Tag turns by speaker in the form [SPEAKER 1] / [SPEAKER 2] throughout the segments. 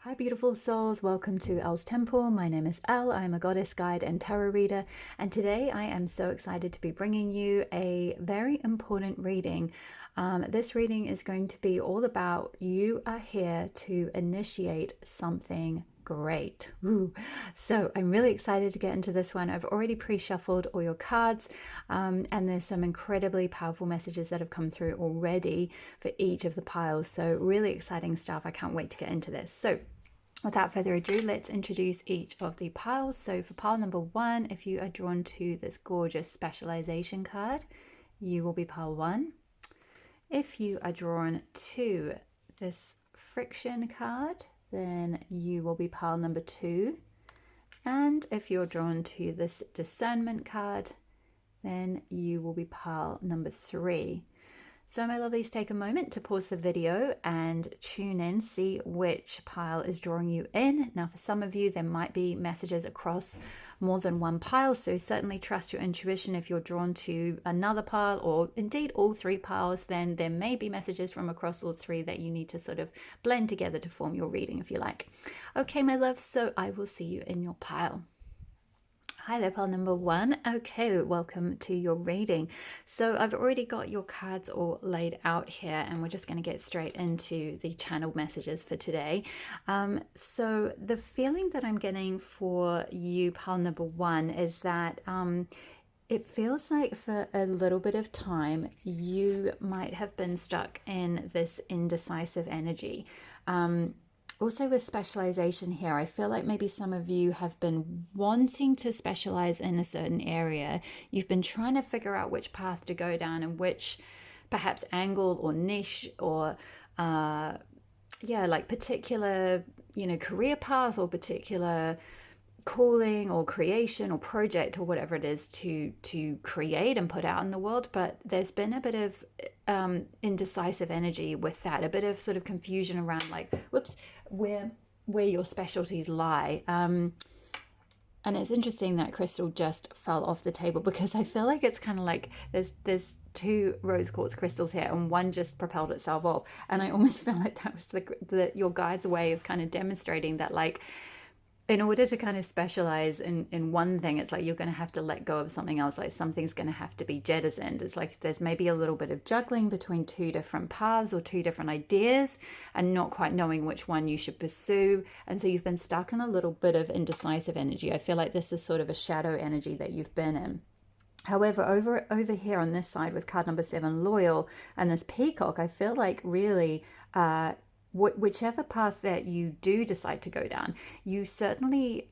[SPEAKER 1] Hi, beautiful souls. Welcome to Elle's Temple. My name is Elle. I'm a goddess guide and tarot reader, and today I am so excited to be bringing you a very important reading. This reading is going to be all about you are here to initiate something great. Ooh. So I'm really excited to get into this one. I've already pre-shuffled all your cards, and there's some incredibly powerful messages that have come through already for each of the piles. So really exciting stuff. I can't wait to get into this. So without further ado, let's introduce each of the piles. So for pile number 1, if you are drawn to this gorgeous specialization card, you will be pile 1. If you are drawn to this friction card, then you will be pile number 2. And if you're drawn to this discernment card, then you will be pile number 3. So my lovelies, take a moment to pause the video and tune in, see which pile is drawing you in. Now for some of you, there might be messages across more than one pile, so certainly trust your intuition. If you're drawn to another pile or indeed all 3 piles, then there may be messages from across all 3 that you need to sort of blend together to form your reading if you like. Okay, my loves, so I will see you in your pile. Hi there, pile number 1. Okay, welcome to your reading. So I've already got your cards all laid out here, and we're just going to get straight into the channeled messages for today. So the feeling that I'm getting for you, pile number 1, is that it feels like for a little bit of time you might have been stuck in this indecisive energy. Also with specialization here, I feel like maybe some of you have been wanting to specialize in a certain area. You've been trying to figure out which path to go down and which perhaps angle or niche or like particular, career path or particular calling or creation or project or whatever it is to create and put out in the world. But there's been a bit of indecisive energy with that, a bit of sort of confusion around like where your specialties lie. And it's interesting that crystal just fell off the table, because I feel like it's kind of like there's 2 rose quartz crystals here and one just propelled itself off, and I almost feel like that was your guide's way of kind of demonstrating that, like, in order to kind of specialize in one thing, it's like you're going to have to let go of something else. Like something's going to have to be jettisoned. It's like there's maybe a little bit of juggling between 2 different paths or 2 different ideas and not quite knowing which one you should pursue. And so you've been stuck in a little bit of indecisive energy. I feel like this is sort of a shadow energy that you've been in. However, over here on this side with card number 7, loyal, and this peacock, I feel like really whichever path that you do decide to go down, you certainly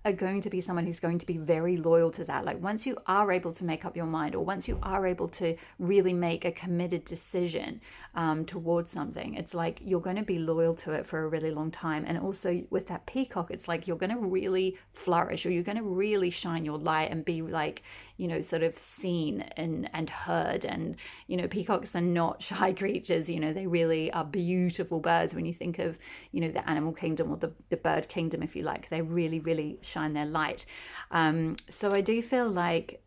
[SPEAKER 1] are going to be someone who's going to be very loyal to that. Like once you are able to make up your mind, or once you are able to really make a committed decision towards something, it's like you're going to be loyal to it for a really long time. And also with that peacock, it's like you're going to really flourish, or you're going to really shine your light and be like, sort of seen and heard. And, peacocks are not shy creatures. They really are beautiful birds. When you think of, the animal kingdom or the bird kingdom, if you like, they really, really shine their light. So I do feel like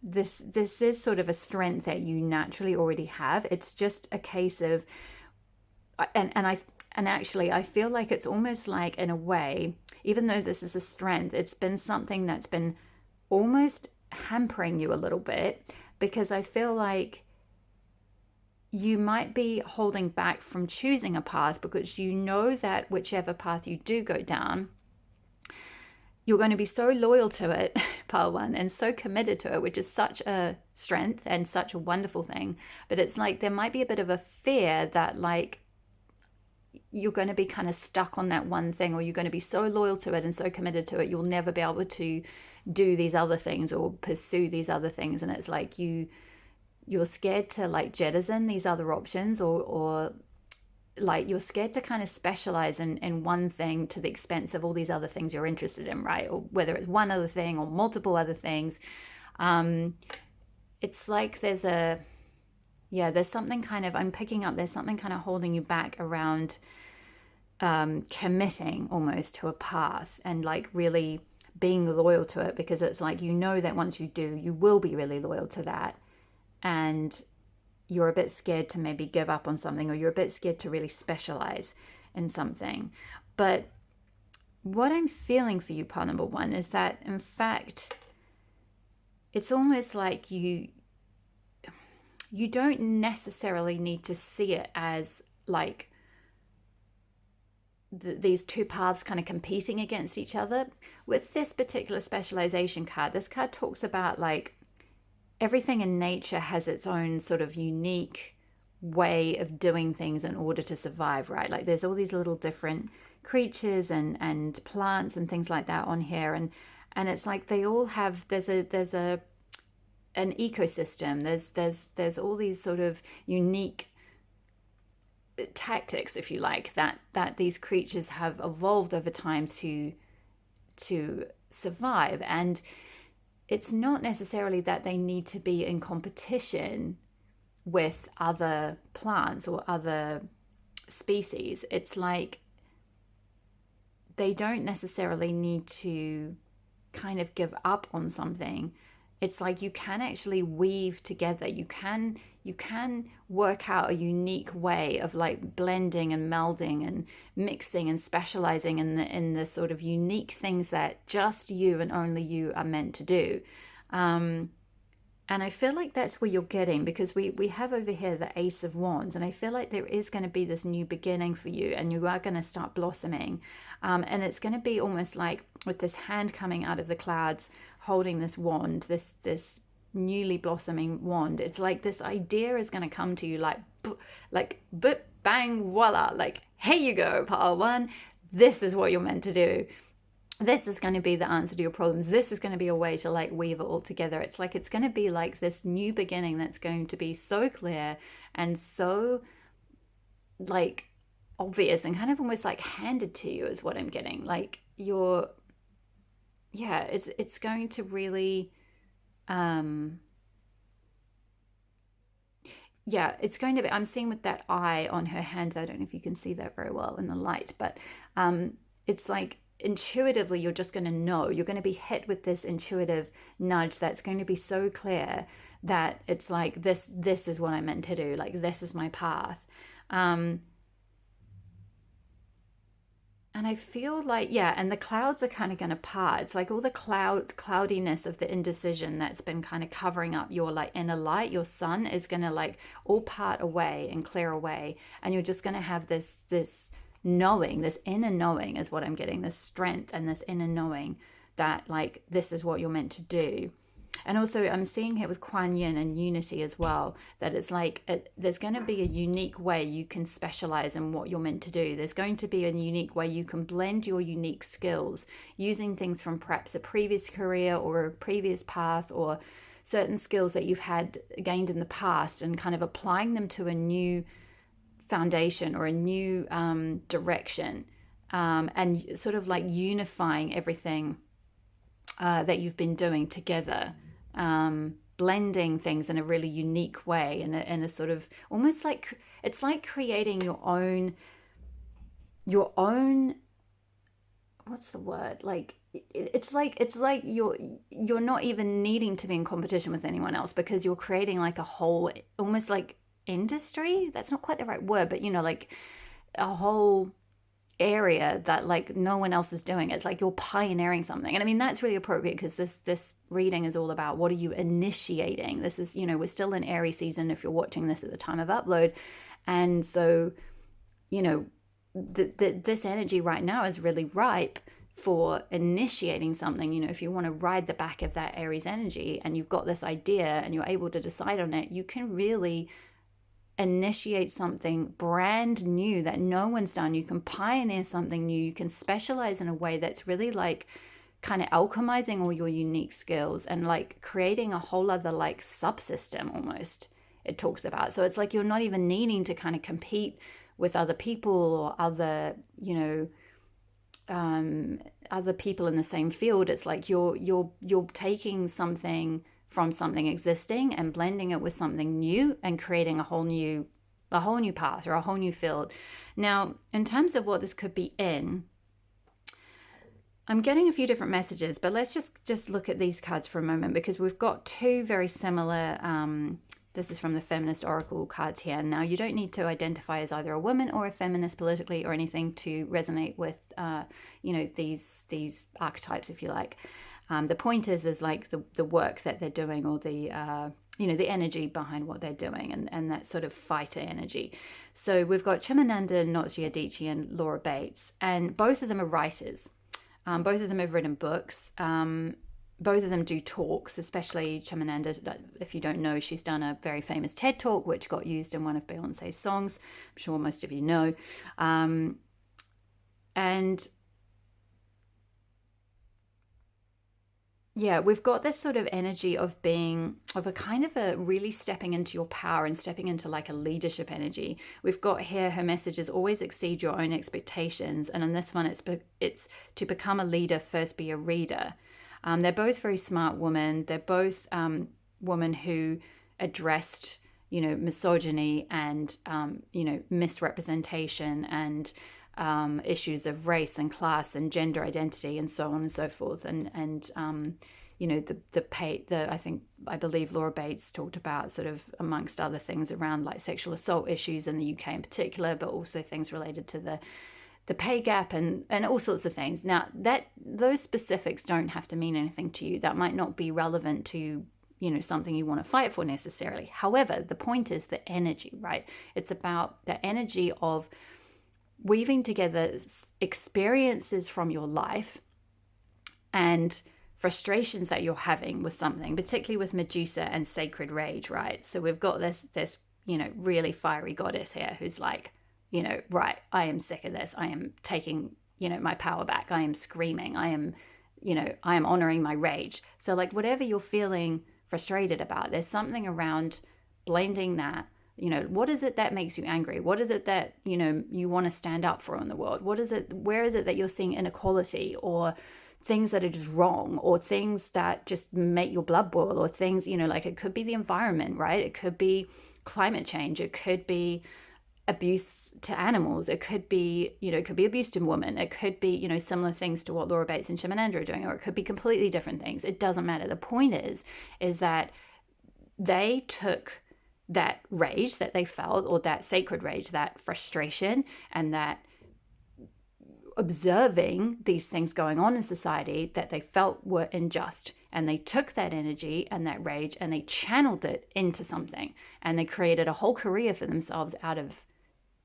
[SPEAKER 1] this is sort of a strength that you naturally already have. It's just a case of, and actually I feel like it's almost like, in a way, even though this is a strength, it's been something that's been almost hampering you a little bit, because I feel like you might be holding back from choosing a path because you know that whichever path you do go down, you're going to be so loyal to it, pile 1, and so committed to it, which is such a strength and such a wonderful thing. But it's like there might be a bit of a fear that, like, you're going to be kind of stuck on that one thing, or you're going to be so loyal to it and so committed to it, you'll never be able to do these other things or pursue these other things. And it's like you're scared to like jettison these other options, or like you're scared to kind of specialize in one thing to the expense of all these other things you're interested in, right? Or whether it's one other thing or multiple other things. It's like there's something kind of, I'm picking up, there's something kind of holding you back around committing almost to a path and like really being loyal to it, because it's like that once you do, you will be really loyal to that, and you're a bit scared to maybe give up on something, or you're a bit scared to really specialize. in something. But what I'm feeling for you, part number one, is that in fact, it's almost like you don't necessarily need to see it as like these two paths kind of competing against each other. With this particular specialization card, this card talks about like everything in nature has its own sort of unique way of doing things in order to survive, right? Like there's all these little different creatures and plants and things like that on here, and it's like they all have there's a an ecosystem. There's all these sort of unique tactics, if you like, that these creatures have evolved over time to survive. And it's not necessarily that they need to be in competition with other plants or other species. It's like they don't necessarily need to kind of give up on something. It's like you can actually weave together. You can work out a unique way of like blending and melding and mixing and specializing in the sort of unique things that just you and only you are meant to do. And I feel like that's where you're getting, because we have over here the Ace of Wands, and I feel like there is going to be this new beginning for you, and you are going to start blossoming. And it's going to be almost like with this hand coming out of the clouds, holding this wand, this newly blossoming wand. It's like this idea is going to come to you like bang, voila, like, here you go, pile one. This is what you're meant to do. This is going to be the answer to your problems. This is going to be a way to like weave it all together. It's like it's going to be like this new beginning that's going to be so clear and so like obvious and kind of almost like handed to you is what I'm getting. Like it's going to really it's going to be, I'm seeing with that eye on her hand, I don't know if you can see that very well in the light, but it's like intuitively you're just going to know, you're going to be hit with this intuitive nudge that's going to be so clear that it's like this is what I'm meant to do, like this is my path. And I feel like, and the clouds are kind of going to part. It's like all the cloudiness of the indecision that's been kind of covering up your like inner light, your sun is going to like all part away and clear away. And you're just going to have this knowing, this inner knowing is what I'm getting, this strength and this inner knowing that like this is what you're meant to do. And also I'm seeing here with Kuan Yin and unity as well, that it's like there's going to be a unique way you can specialize in what you're meant to do. There's going to be a unique way you can blend your unique skills using things from perhaps a previous career or a previous path or certain skills that you've had gained in the past and kind of applying them to a new foundation or a new direction, and sort of like unifying everything that you've been doing together, blending things in a really unique way, in a sort of almost like it's like creating your own what's the word, like it's like you're not even needing to be in competition with anyone else, because you're creating like a whole almost like industry. That's not quite the right word, but you know, like a whole area that like no one else is doing. It's like you're pioneering something. And I mean, that's really appropriate because this reading is all about what are you initiating. This is, you know, we're still in Aries season if you're watching this at the time of upload. And so, you know, this energy right now is really ripe for initiating something. You know, if you want to ride the back of that Aries energy and you've got this idea and you're able to decide on it, you can really initiate something brand new that no one's done. You can pioneer something new. You can specialize in a way that's really like kind of alchemizing all your unique skills and like creating a whole other like subsystem almost, it talks about. So it's like you're not even needing to kind of compete with other people or other, you know, other people in the same field. It's like you're taking something from something existing and blending it with something new and creating a whole new path or a whole new field. Now, in terms of what this could be in, I'm getting a few different messages, but let's just look at these cards for a moment, because we've got two very similar This is from the Feminist Oracle cards here. Now, you don't need to identify as either a woman or a feminist politically or anything to resonate with, these archetypes, if you like. The point is like the work that they're doing, or the the energy behind what they're doing, and that sort of fighter energy. So we've got Chimamanda Ngozi Adichie and Laura Bates, and both of them are writers. Both of them have written books. Both of them do talks, especially Chimamanda. If you don't know, she's done a very famous TED Talk, which got used in one of Beyonce's songs. I'm sure most of you know. And yeah, we've got this sort of energy of a kind of a really stepping into your power and stepping into like a leadership energy. We've got here, her message is always exceed your own expectations. And in this one, it's to become a leader, first be a reader. They're both very smart women. They're both women who addressed, misogyny and, misrepresentation and issues of race and class and gender identity and so on and so forth. I believe Laura Bates talked about, sort of amongst other things, around like sexual assault issues in the UK in particular, but also things related to the pay gap and all sorts of things. Now, those specifics don't have to mean anything to you. That might not be relevant to, something you want to fight for necessarily. However, the point is the energy, right? It's about the energy of weaving together experiences from your life and frustrations that you're having with something, particularly with Medusa and sacred rage, right? So we've got this really fiery goddess here who's like, right, I am sick of this. I am taking, my power back. I am screaming. I am honoring my rage. So like whatever you're feeling frustrated about, there's something around blending that. What is it that makes you angry? What is it that, you want to stand up for in the world? Where is it that you're seeing inequality, or things that are just wrong, or things that just make your blood boil, or things, like it could be the environment, right? It could be climate change. It could be abuse to animals. It could be, it could be abuse to women. It could be, similar things to what Laura Bates and Chimamanda are doing, or it could be completely different things. It doesn't matter. The point is that they took that rage that they felt, or that sacred rage, that frustration, and that observing these things going on in society that they felt were unjust, and they took that energy and that rage and they channeled it into something, and they created a whole career for themselves out of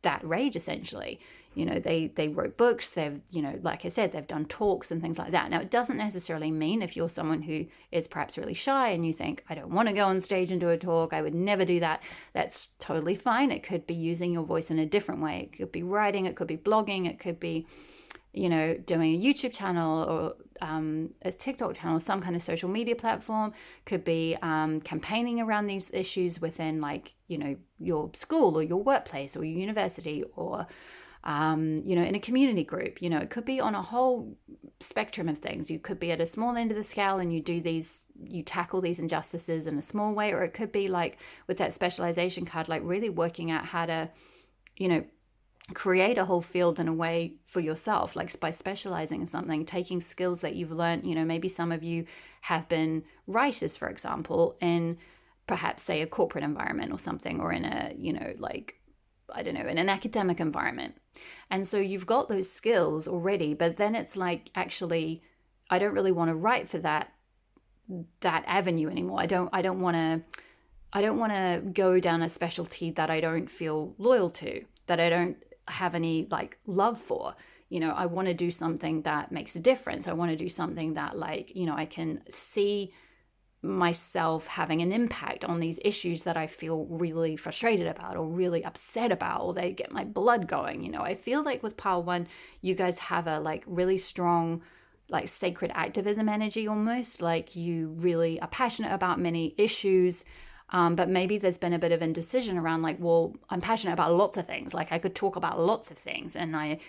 [SPEAKER 1] that rage, essentially. They wrote books, they've, like I said, they've done talks and things like that. Now, it doesn't necessarily mean, if you're someone who is perhaps really shy and you think, I don't want to go on stage and do a talk, I would never do that, that's totally fine. It could be using your voice in a different way. It could be writing, it could be blogging, it could be, doing a YouTube channel, or a TikTok channel, some kind of social media platform. Could be campaigning around these issues within, like, your school or your workplace or your university, or in a community group. It could be on a whole spectrum of things. You could be at a small end of the scale and you tackle these injustices in a small way, or it could be like with that specialization card, like really working out how to, create a whole field in a way for yourself, like by specializing in something, taking skills that you've learned. Maybe some of you have been writers, for example, in perhaps, say, a corporate environment or something, or in a, in an academic environment. And so you've got those skills already, but then it's like, actually, I don't really want to write for that avenue anymore. I don't want to go down a specialty that I don't feel loyal to, that I don't have any like love for. I want to do something that makes a difference. I want to do something that, like, I can see myself having an impact on these issues that I feel really frustrated about, or really upset about, or they get my blood going. I feel like with Pile 1, you guys have a like really strong, like, sacred activism energy, almost like you really are passionate about many issues. But maybe there's been a bit of indecision around, like, well, I'm passionate about lots of things. Like, I could talk about lots of things, and I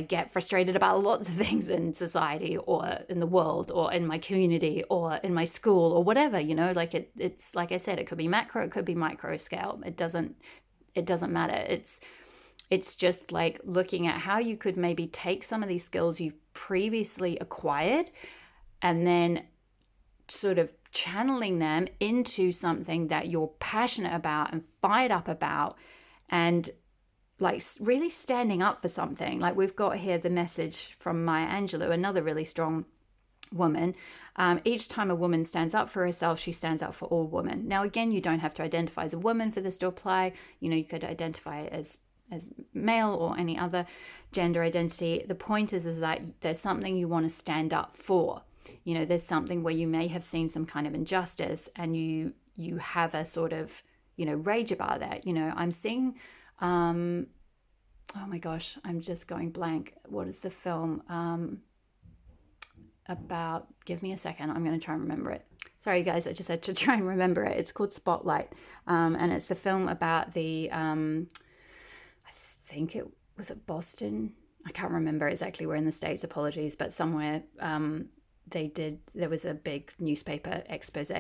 [SPEAKER 1] get frustrated about lots of things in society, or in the world, or in my community, or in my school, or whatever. Like it's like I said, it could be macro, it could be micro scale. It doesn't matter. It's just like looking at how you could maybe take some of these skills you've previously acquired, and then sort of channeling them into something that you're passionate about and fired up about, and like really standing up for something. Like we've got here the message from Maya Angelou, another really strong woman. Each time a woman stands up for herself, she stands up for all women. Now, again, you don't have to identify as a woman for this to apply. You could identify as male or any other gender identity. The point is that there's something you want to stand up for. There's something where you may have seen some kind of injustice, and you have a sort of rage about that. I'm seeing oh my gosh, I'm just going blank. What is the film about? Give me a second. I'm going to try and remember it. Sorry, guys, I just had to try and remember it. It's called Spotlight. And it's the film about I think it was at Boston. I can't remember exactly where in the States, apologies, but somewhere there was a big newspaper expose.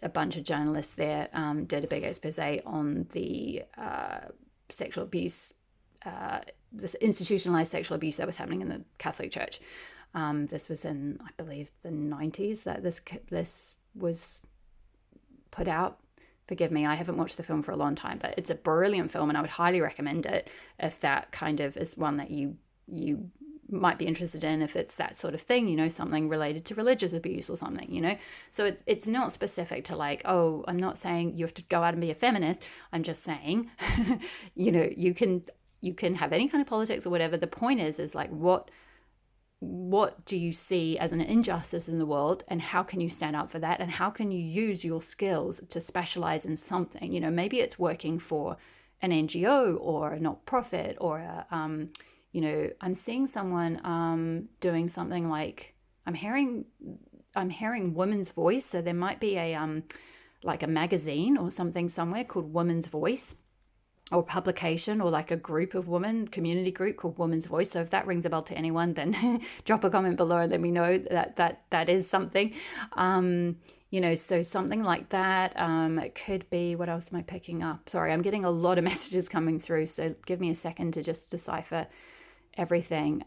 [SPEAKER 1] A bunch of journalists there did a big expose on the sexual abuse, this institutionalized sexual abuse that was happening in the Catholic Church. This was in, I believe, the 90s that this was put out. Forgive me, I haven't watched the film for a long time, but it's a brilliant film, and I would highly recommend it if that kind of is one that you might be interested in, if it's that sort of thing, something related to religious abuse or something, So it's not specific to like, oh, I'm not saying you have to go out and be a feminist. I'm just saying, you can have any kind of politics or whatever. The point is like, what do you see as an injustice in the world, and how can you stand up for that, and how can you use your skills to specialize in something? Maybe it's working for an NGO or a not-profit or a I'm seeing someone doing something like, I'm hearing Women's Voice. So there might be a like a magazine or something somewhere called Women's Voice, or publication, or like a group of women, community group called Women's Voice. So if that rings a bell to anyone, then drop a comment below and let me know that is something. So something like that. It could be, what else am I picking up? Sorry, I'm getting a lot of messages coming through, so give me a second to just decipher everything.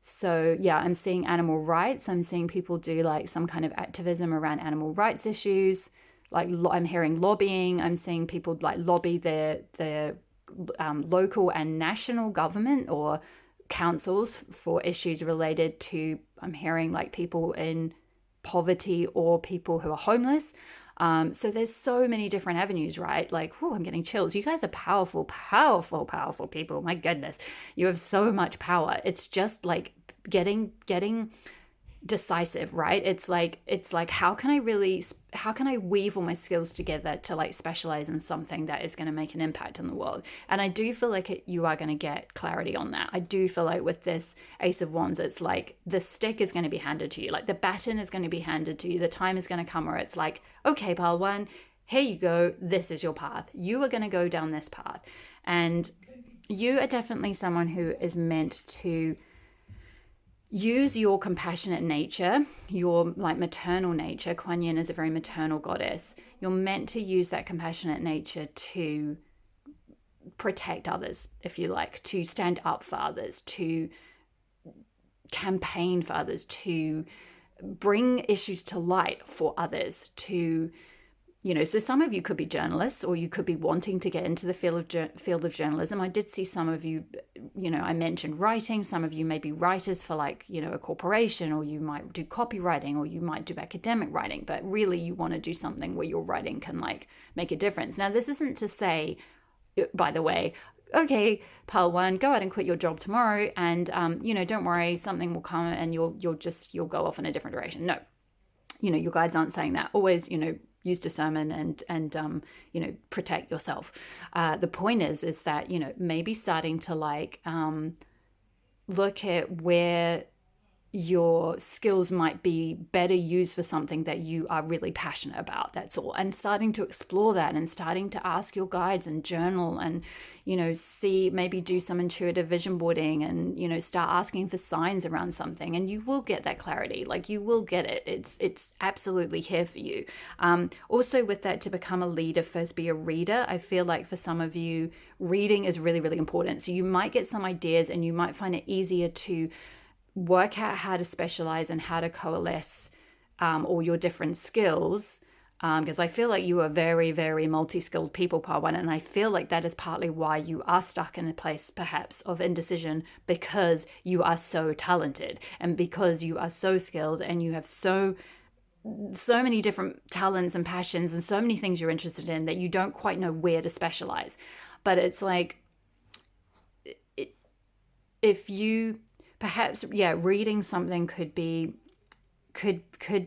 [SPEAKER 1] So yeah, I'm seeing animal rights. I'm seeing people do like some kind of activism around animal rights issues. Like I'm hearing lobbying. I'm seeing people like lobby their local and national government or councils for issues related to, I'm hearing like people in poverty or people who are homeless. So there's so many different avenues, right? Like, whew, I'm getting chills. You guys are powerful, powerful, powerful people. My goodness, you have so much power. It's just like getting decisive, right? It's like how can I weave all my skills together to like specialize in something that is going to make an impact in the world? And I do feel like you are going to get clarity on that. I do feel like with this Ace of Wands, it's like the stick is going to be handed to you, like the baton is going to be handed to you. The time is going to come where it's like, okay, Pal One, here you go, this is your path, you are going to go down this path. And you are definitely someone who is meant to use your compassionate nature, your like maternal nature. Kuan Yin is a very maternal goddess. You're meant to use that compassionate nature to protect others, if you like, to stand up for others, to campaign for others, to bring issues to light for others, to so some of you could be journalists, or you could be wanting to get into the field of journalism. I did see some of you, I mentioned writing. Some of you may be writers for like, a corporation, or you might do copywriting, or you might do academic writing, but really you want to do something where your writing can like make a difference. Now, this isn't to say, by the way, okay, Pal One, go out and quit your job tomorrow, and don't worry, something will come and you'll go off in a different direction. No, your guides aren't saying that. Always, use discernment and protect yourself. The point is that, maybe starting to like look at where your skills might be better used for something that you are really passionate about. That's all. And starting to explore that, and starting to ask your guides and journal, and see, maybe do some intuitive vision boarding, and start asking for signs around something, and you will get that clarity. Like, you will get it. It's absolutely here for you. Also with that, to become a leader, first be a reader. I feel like for some of you, reading is really, really important. So you might get some ideas, and you might find it easier to work out how to specialize and how to coalesce all your different skills, because I feel like you are very, very multi-skilled people, part one, and I feel like that is partly why you are stuck in a place perhaps of indecision, because you are so talented and because you are so skilled and you have so many different talents and passions and so many things you're interested in that you don't quite know where to specialize. But it's like, if you perhaps, yeah, reading something could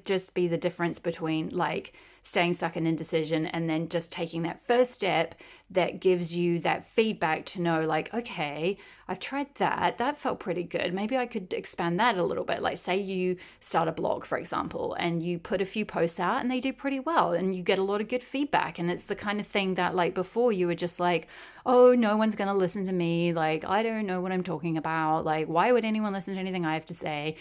[SPEAKER 1] just be the difference between like staying stuck in indecision and then just taking that first step that gives you that feedback to know, like, okay, I've tried that felt pretty good, maybe I could expand that a little bit. Like, say you start a blog, for example, and you put a few posts out and they do pretty well and you get a lot of good feedback, and it's the kind of thing that, like, before you were just like, oh, no one's going to listen to me, like, I don't know what I'm talking about, like, why would anyone listen to anything I have to say?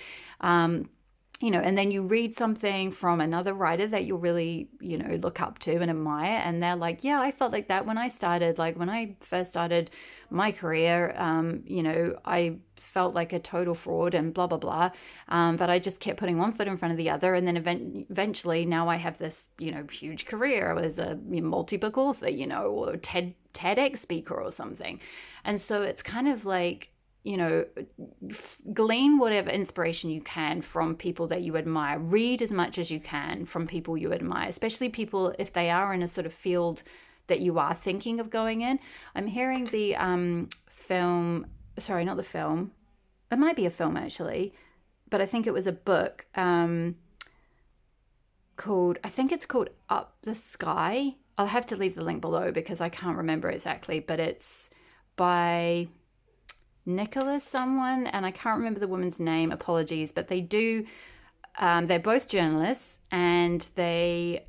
[SPEAKER 1] And then you read something from another writer that you really, look up to and admire, and they're like, yeah, I felt like that when I started, like when I first started my career, I felt like a total fraud and blah, blah, blah. But I just kept putting one foot in front of the other. And then eventually now I have this, huge career as a multi-book author, or TEDx speaker or something. And so it's kind of like, glean whatever inspiration you can from people that you admire. Read as much as you can from people you admire, especially people if they are in a sort of field that you are thinking of going in. I'm hearing the film, sorry, not the film. It might be a film actually, but I think it was a book called, I think it's called Up the Sky. I'll have to leave the link below because I can't remember exactly, but it's by Nicholas someone, and I can't remember the woman's name, apologies, but they do, they're both journalists, and they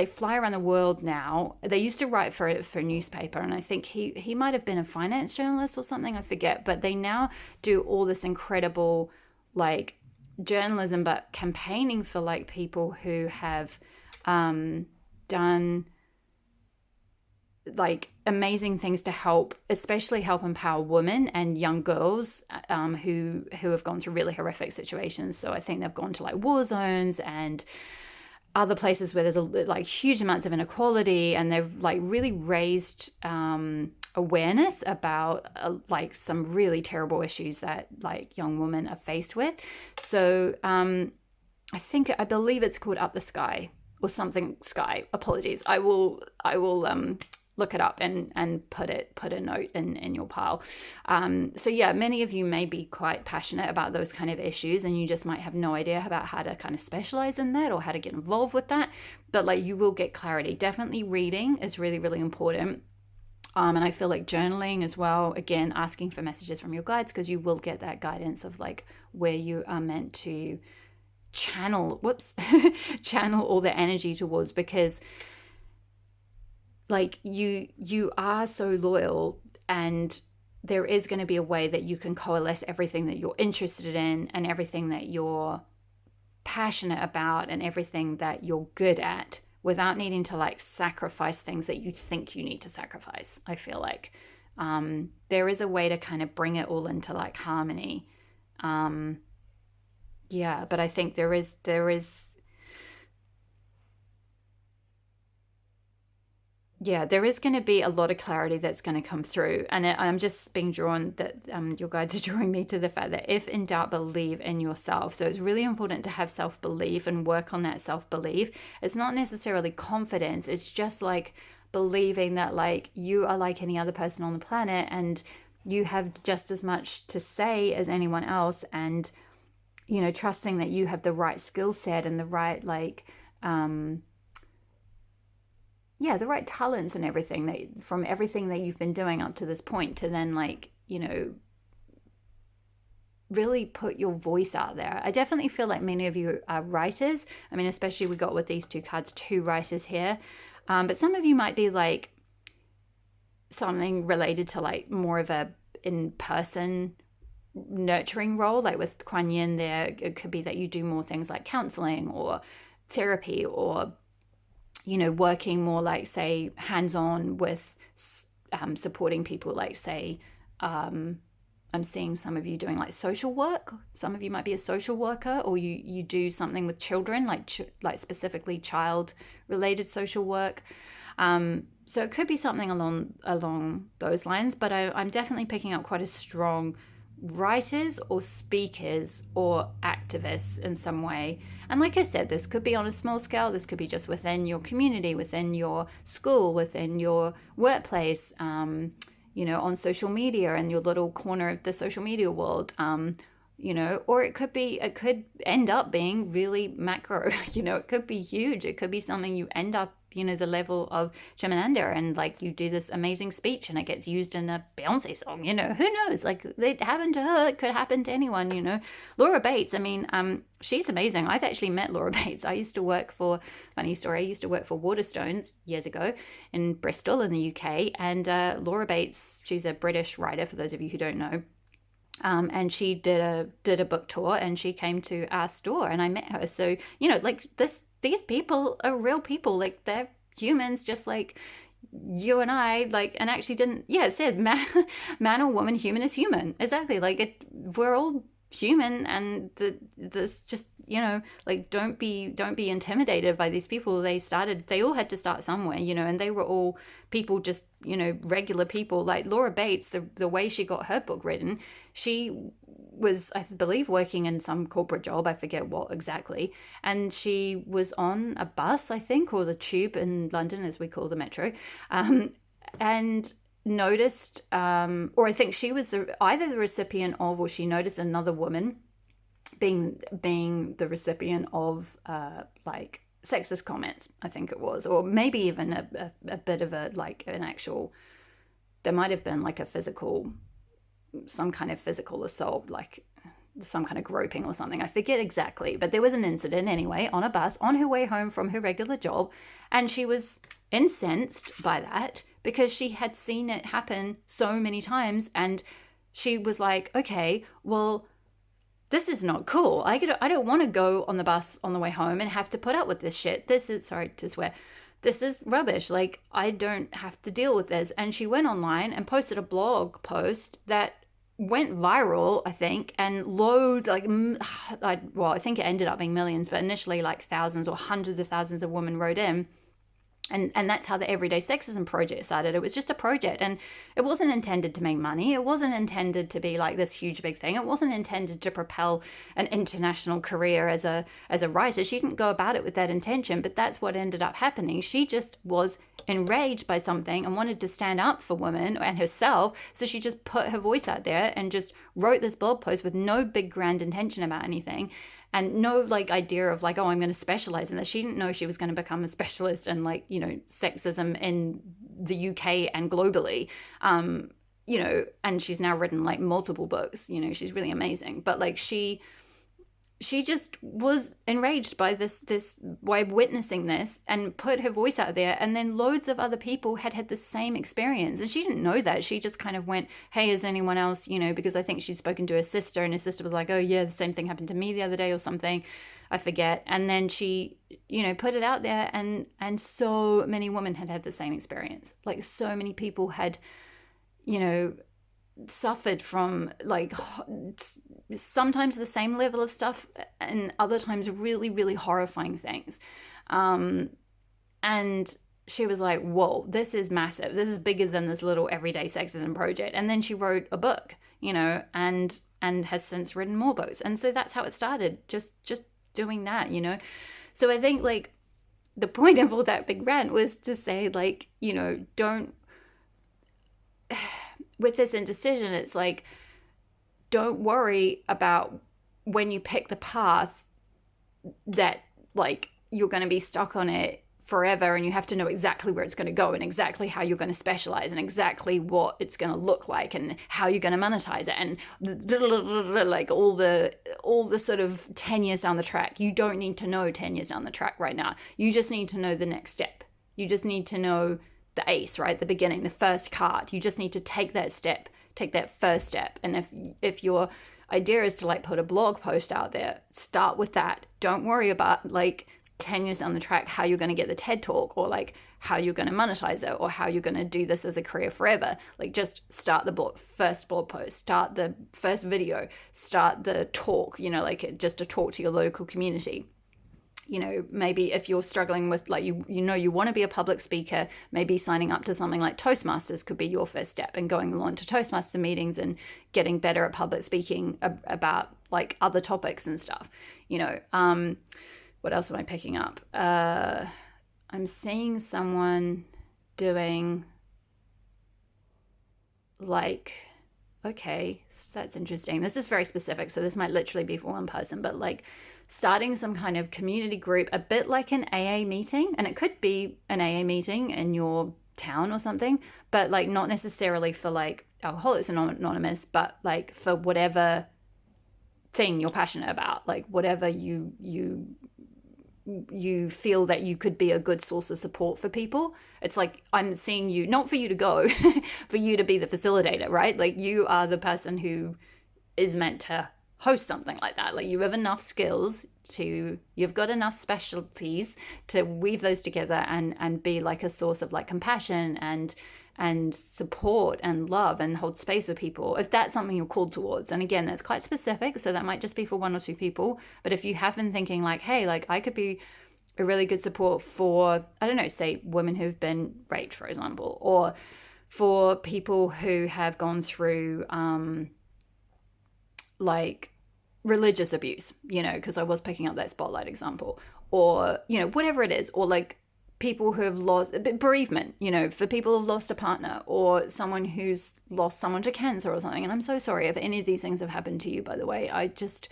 [SPEAKER 1] fly around the world now. They used to write for a newspaper, and I think he might have been a finance journalist or something, I forget, but they now do all this incredible like journalism, but campaigning for like people who have done like amazing things to help, especially help empower women and young girls who have gone through really horrific situations. So I think they've gone to like war zones and other places where there's like huge amounts of inequality, and they've like really raised awareness about like some really terrible issues that like young women are faced with. So I believe it's called Up the Sky or something Sky. Apologies. I will look it up and put a note in your pile. So yeah, many of you may be quite passionate about those kind of issues, and you just might have no idea about how to kind of specialize in that or how to get involved with that. But like, you will get clarity. Definitely reading is really, really important. And I feel like journaling as well, again, asking for messages from your guides, because you will get that guidance of like where you are meant to channel channel all the energy towards, because like you are so loyal, and there is going to be a way that you can coalesce everything that you're interested in and everything that you're passionate about and everything that you're good at without needing to like sacrifice things that you think you need to sacrifice. I feel like there is a way to kind of bring it all into like harmony. Yeah, but I think there is going to be a lot of clarity that's going to come through. And I'm just being drawn that your guides are drawing me to the fact that if in doubt, believe in yourself. So it's really important to have self-belief and work on that self-belief. It's not necessarily confidence. It's just like believing that like you are like any other person on the planet, and you have just as much to say as anyone else. And, trusting that you have the right skill set and the right like, the right talents and everything that from everything that you've been doing up to this point, to then like, really put your voice out there. I definitely feel like many of you are writers. I mean, especially we got with these two cards, two writers here. But some of you might be like something related to like more of a in-person nurturing role, like with Kuan Yin there. It could be that you do more things like counseling or therapy, or working more like, say, hands-on with supporting people, like, say, I'm seeing some of you doing like social work. Some of you might be a social worker, or you do something with children, like specifically child related social work. So it could be something along those lines, but I'm definitely picking up quite a strong writers or speakers or activists in some way. And like I said, this could be on a small scale. This could be just within your community, within your school, within your workplace, on social media and your little corner of the social media world. Or it could end up being really macro. It could be huge. It could be something you end up, the level of Chimamanda, and like you do this amazing speech and it gets used in a Beyonce song. Who knows? Like it happened to her, it could happen to anyone. Laura Bates, she's amazing. I've actually met Laura Bates. Funny story, I used to work for Waterstones years ago in Bristol in the UK, and Laura Bates, she's a British writer, for those of you who don't know. And she did a book tour, and she came to our store, and I met her. So these people are real people. Like they're humans, just like you and I. Like, and actually didn't. Yeah, it says man or woman, human is human. Exactly. Like we're all human, and this just don't be intimidated by these people. They all had to start somewhere, and they were all people, just regular people. Like Laura Bates, the way she got her book written, she was, I believe, working in some corporate job, I forget what exactly, and she was on a bus, I think, or the tube in London, as we call the metro, and noticed, or I think she was either the recipient of, or she noticed another woman being the recipient of like sexist comments, I think it was, or maybe even a bit of there might have been like some kind of physical assault, like some kind of groping or something. I forget exactly, but there was an incident anyway on a bus on her way home from her regular job, and she was incensed by that because she had seen it happen so many times, and she was like, okay, well, this is not cool. I don't want to go on the bus on the way home and have to put up with this shit. This is rubbish. Like, I don't have to deal with this. And she went online and posted a blog post that went viral, I think, and loads, I think it ended up being millions, but initially like thousands or hundreds of thousands of women wrote in. And that's how the Everyday Sexism Project started. It was just a project, and it wasn't intended to make money. It wasn't intended to be like this huge big thing. It wasn't intended to propel an international career as a writer. She didn't go about it with that intention, but that's what ended up happening. She just was enraged by something and wanted to stand up for women and herself. So she just put her voice out there and just wrote this blog post with no big grand intention about anything. And no idea of oh, I'm going to specialize in this. She didn't know she was going to become a specialist in sexism in the UK and globally. And she's now written multiple books. She's really amazing. But she just was enraged by this by witnessing this, and put her voice out there, and then loads of other people had the same experience, and she didn't know that. She just kind of went, hey, is anyone else, because I think she'd spoken to her sister, and her sister was like, oh yeah, the same thing happened to me the other day or something, I forget. And then she put it out there, and so many women had the same experience. So many people had suffered from sometimes the same level of stuff, and other times really, really horrifying things. And she was like, whoa, this is massive. This is bigger than this little Everyday Sexism Project. And then she wrote a book, and has since written more books. And so that's how it started, just doing that, So I think the point of all that big rant was to say don't with this indecision, it's don't worry about when you pick the path that you're going to be stuck on it forever, and you have to know exactly where it's going to go, and exactly how you're going to specialize, and exactly what it's going to look like, and how you're going to monetize it, and all the sort of 10 years down the track. You don't need to know 10 years down the track right now. You just need to know the next step. You just need to know the ace, right? The beginning, the first card. You just need to take that step, take that first step. And if your idea is to put a blog post out there, start with that. Don't worry about 10 years down the track how you're going to get the TED talk, or like how you're going to monetize it, or how you're going to do this as a career forever. Like just start the first blog post, start the first video, start the talk, like just a talk to your local community. Maybe if you're struggling with like, you want to be a public speaker, maybe signing up to something like Toastmasters could be your first step, and going along to Toastmaster meetings and getting better at public speaking about like other topics and stuff. What else am I picking up? I'm seeing someone doing like, okay, that's interesting. This is very specific, so this might literally be for one person, but like starting some kind of community group, a bit like an AA meeting. And it could be an AA meeting in your town or something, but like not necessarily for like Alcoholics Anonymous, but like for whatever thing you're passionate about, like whatever you feel that you could be a good source of support for people. It's like, I'm seeing you, not for you to go, for you to be the facilitator, right? Like you are the person who is meant to host something like that. Like you have enough skills you've got enough specialties to weave those together and be like a source of like compassion and support and love and hold space with people, if that's something you're called towards. And again, that's quite specific, so that might just be for one or two people. But if you have been thinking like, hey, like I could be a really good support for, I don't know, say women who've been raped, for example, or for people who have gone through like religious abuse, because I was picking up that spotlight example, or whatever it is, or like people who have lost bereavement, for people who've lost a partner, or someone who's lost someone to cancer or something. And I'm so sorry if any of these things have happened to you, by the way. I just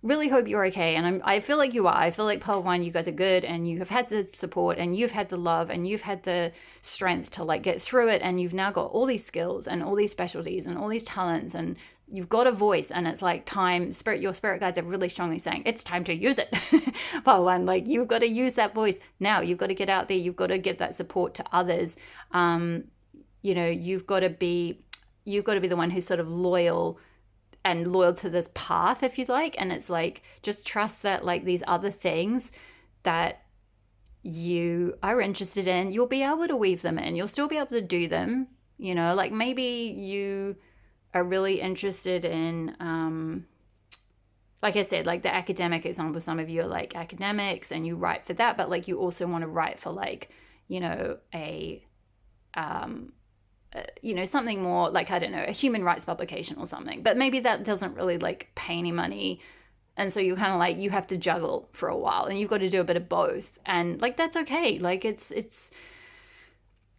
[SPEAKER 1] really hope you're okay. And I feel like you are. I feel like Pearl One, you guys are good, and you have had the support, and you've had the love, and you've had the strength to like get through it. And you've now got all these skills and all these specialties and all these talents, and you've got a voice. And it's like time, your spirit guides are really strongly saying it's time to use it. Pearl One, like you've got to use that voice now. You've got to get out there. You've got to give that support to others. You've got to be the one who's sort of loyal to this path, if you'd like. And it's like, just trust that like these other things that you are interested in, you'll be able to weave them in. You'll still be able to do them. Like maybe you are really interested in, like I said, like the academic example, some of you are like academics and you write for that, but like you also want to write for like, something more like, I don't know, a human rights publication or something. But maybe that doesn't really like pay any money. And so you kind of like, you have to juggle for a while, and you've got to do a bit of both. And like, that's okay. Like it's,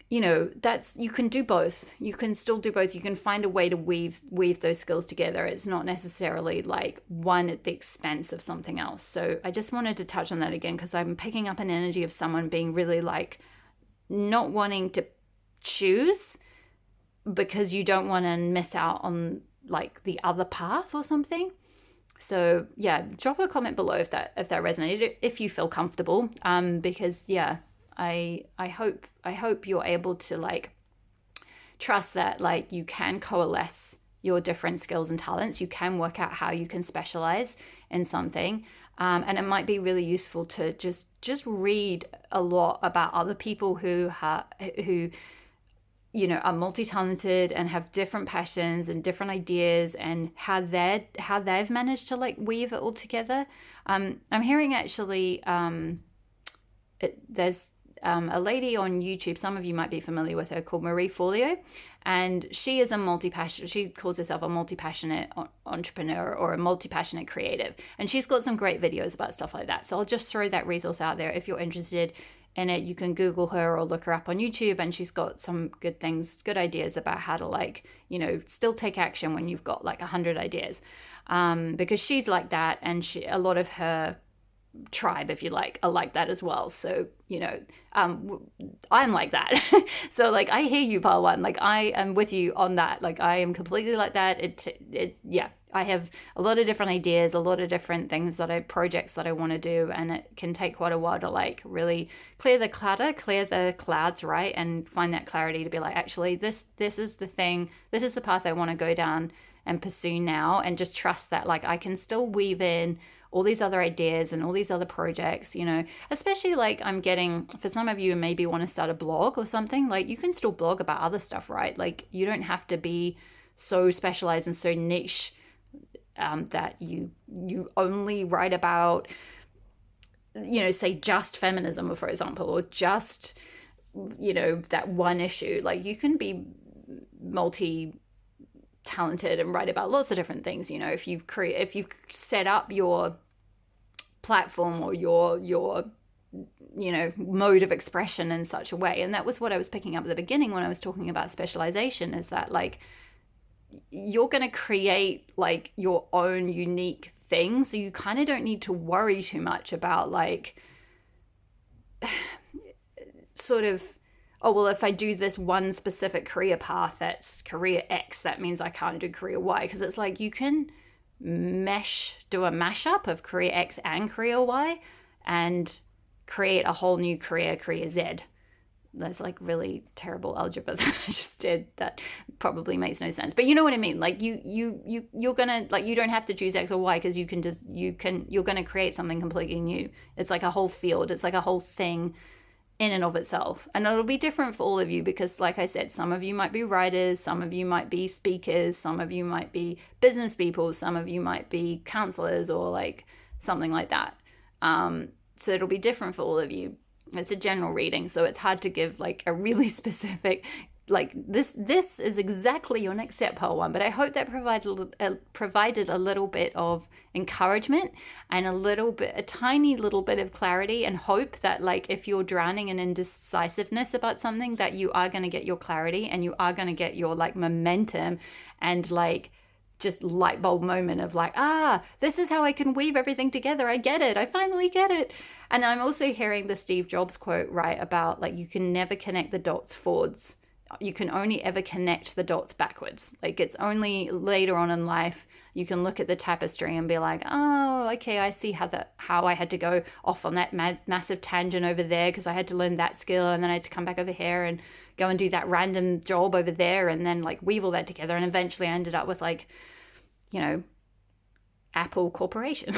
[SPEAKER 1] you can do both. You can still do both. You can find a way to weave those skills together. It's not necessarily like one at the expense of something else. So I just wanted to touch on that again, because I'm picking up an energy of someone being really like not wanting to choose because you don't want to miss out on like the other path or something. So yeah, drop a comment below if that resonated, if you feel comfortable, because yeah, I hope you're able to like trust that like you can coalesce your different skills and talents. You can work out how you can specialize in something, and it might be really useful to just read a lot about other people who are multi-talented and have different passions and different ideas, and how they've managed to like weave it all together. I'm hearing actually there's a lady on YouTube, some of you might be familiar with her, called Marie Forleo, and she is she calls herself a multi-passionate entrepreneur or a multi-passionate creative, and she's got some great videos about stuff like that. So I'll just throw that resource out there. If you're interested in it, you can Google her or look her up on YouTube, and she's got some good ideas about how to like, still take action when you've got like 100 ideas, because she's like that, and a lot of her tribe, if you like, are like that as well. So I'm like that. So like I hear you, Part One, like I am with you on that. Like I am completely like that. I have a lot of different ideas, a lot of different things projects that I want to do, and it can take quite a while to like really clear the clutter, clear the clouds, right? And find that clarity to be like, actually, this is the thing, this is the path I want to go down and pursue now, and just trust that like I can still weave in all these other ideas and all these other projects, you know, especially like I'm getting, for some of you maybe want to start a blog or something, like you can still blog about other stuff, right? Like you don't have to be so specialized and so niche that you only write about, you know, say just feminism, for example, or just, you know, that one issue. Like you can be multi talented and write about lots of different things. You know, if you've set up your platform or your you know, mode of expression in such a way. And that was what I was picking up at the beginning when I was talking about specialization, is that like you're going to create like your own unique thing, so you kind of don't need to worry too much about like sort of, oh, well, if I do this one specific career path that's career X, that means I can't do career Y. Because it's like you can do a mashup of career X and career Y and create a whole new career Z. That's like really terrible algebra that I just did. That probably makes no sense. But you know what I mean? Like you're gonna, like, you don't have to choose X or Y, because you're gonna create something completely new. It's like a whole field. It's like a whole thing in and of itself. And it'll be different for all of you, because like I said, some of you might be writers, some of you might be speakers, some of you might be business people, some of you might be counselors or like something like that. So it'll be different for all of you. It's a general reading, so it's hard to give like a really specific, like this is exactly your next step, Pearl One. But I hope that provided a little bit of encouragement and a tiny little bit of clarity, and hope that like if you're drowning in indecisiveness about something, that you are going to get your clarity and you are going to get your like momentum and like just light bulb moment of like, this is how I can weave everything together. I get it. I finally get it. And I'm also hearing the Steve Jobs quote, right, about like you can never connect the dots forwards. You can only ever connect the dots backwards. Like it's only later on in life you can look at the tapestry and be like, oh, okay, I see how I had to go off on that massive tangent over there because I had to learn that skill, and then I had to come back over here and go and do that random job over there, and then like weave all that together, and eventually I ended up with like, you know, Apple Corporation.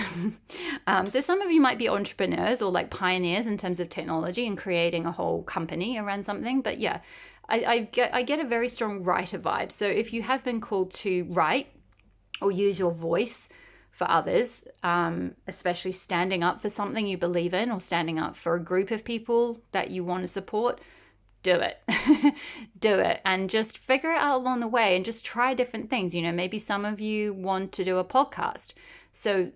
[SPEAKER 1] So some of you might be entrepreneurs or like pioneers in terms of technology and creating a whole company around something. But yeah, I get a very strong writer vibe. So if you have been called to write or use your voice for others, especially standing up for something you believe in or standing up for a group of people that you want to support, do it. Do it, and just figure it out along the way, and just try different things. You know, maybe some of you want to do a podcast, so,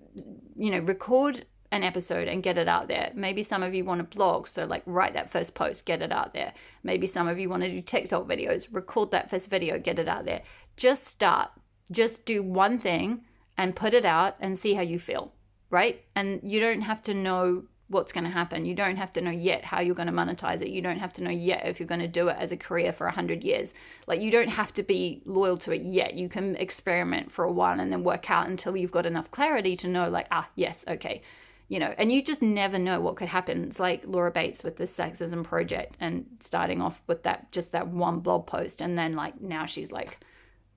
[SPEAKER 1] you know, record an episode and get it out there. Maybe some of you want to blog, so like write that first post, get it out there. Maybe some of you want to do TikTok videos, record that first video, get it out there. Just start. Just do one thing and put it out and see how you feel, right? And you don't have to know what's going to happen. You don't have to know yet how you're going to monetize it. You don't have to know yet if you're going to do it as a career for 100 years. Like you don't have to be loyal to it yet. You can experiment for a while and then work out until you've got enough clarity to know like, yes, okay. You know, and you just never know what could happen. It's like Laura Bates with the sexism project, and starting off with that one blog post, and then like now she's like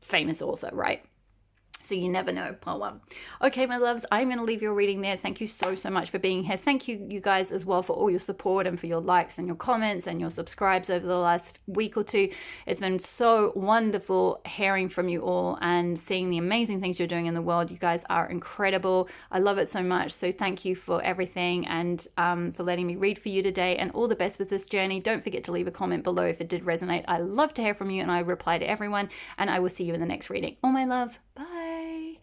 [SPEAKER 1] famous author, right? So you never know, part one. Okay, my loves, I'm going to leave your reading there. Thank you so much for being here. Thank you guys as well for all your support and for your likes and your comments and your subscribes over the last week or two. It's been so wonderful hearing from you all and seeing the amazing things you're doing in the world. You guys are incredible. I love it so much. So thank you for everything, and for letting me read for you today, and all the best with this journey. Don't forget to leave a comment below if it did resonate. I love to hear from you, and I reply to everyone, and I will see you in the next reading. All my love. Bye.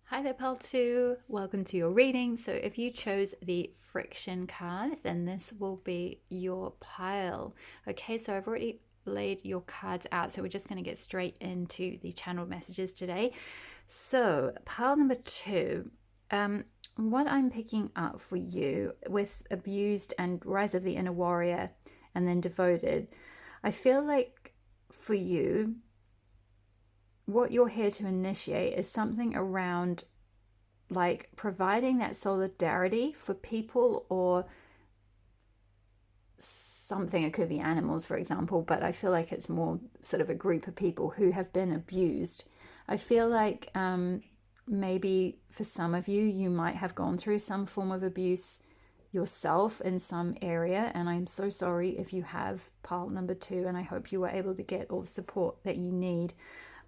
[SPEAKER 1] Hi there, Pal 2. Welcome to your reading. So if you chose the friction card, then this will be your pile. Okay, so I've already laid your cards out, so we're just going to get straight into the channeled messages today. So pile number 2, what I'm picking up for you with abused and rise of the inner warrior and then devoted, I feel like for you, what you're here to initiate is something around like providing that solidarity for people or something. It could be animals, for example, but I feel like it's more sort of a group of people who have been abused. I feel like maybe for some of you, you might have gone through some form of abuse yourself in some area, and I'm so sorry if you have, pile number two, and I hope you were able to get all the support that you need.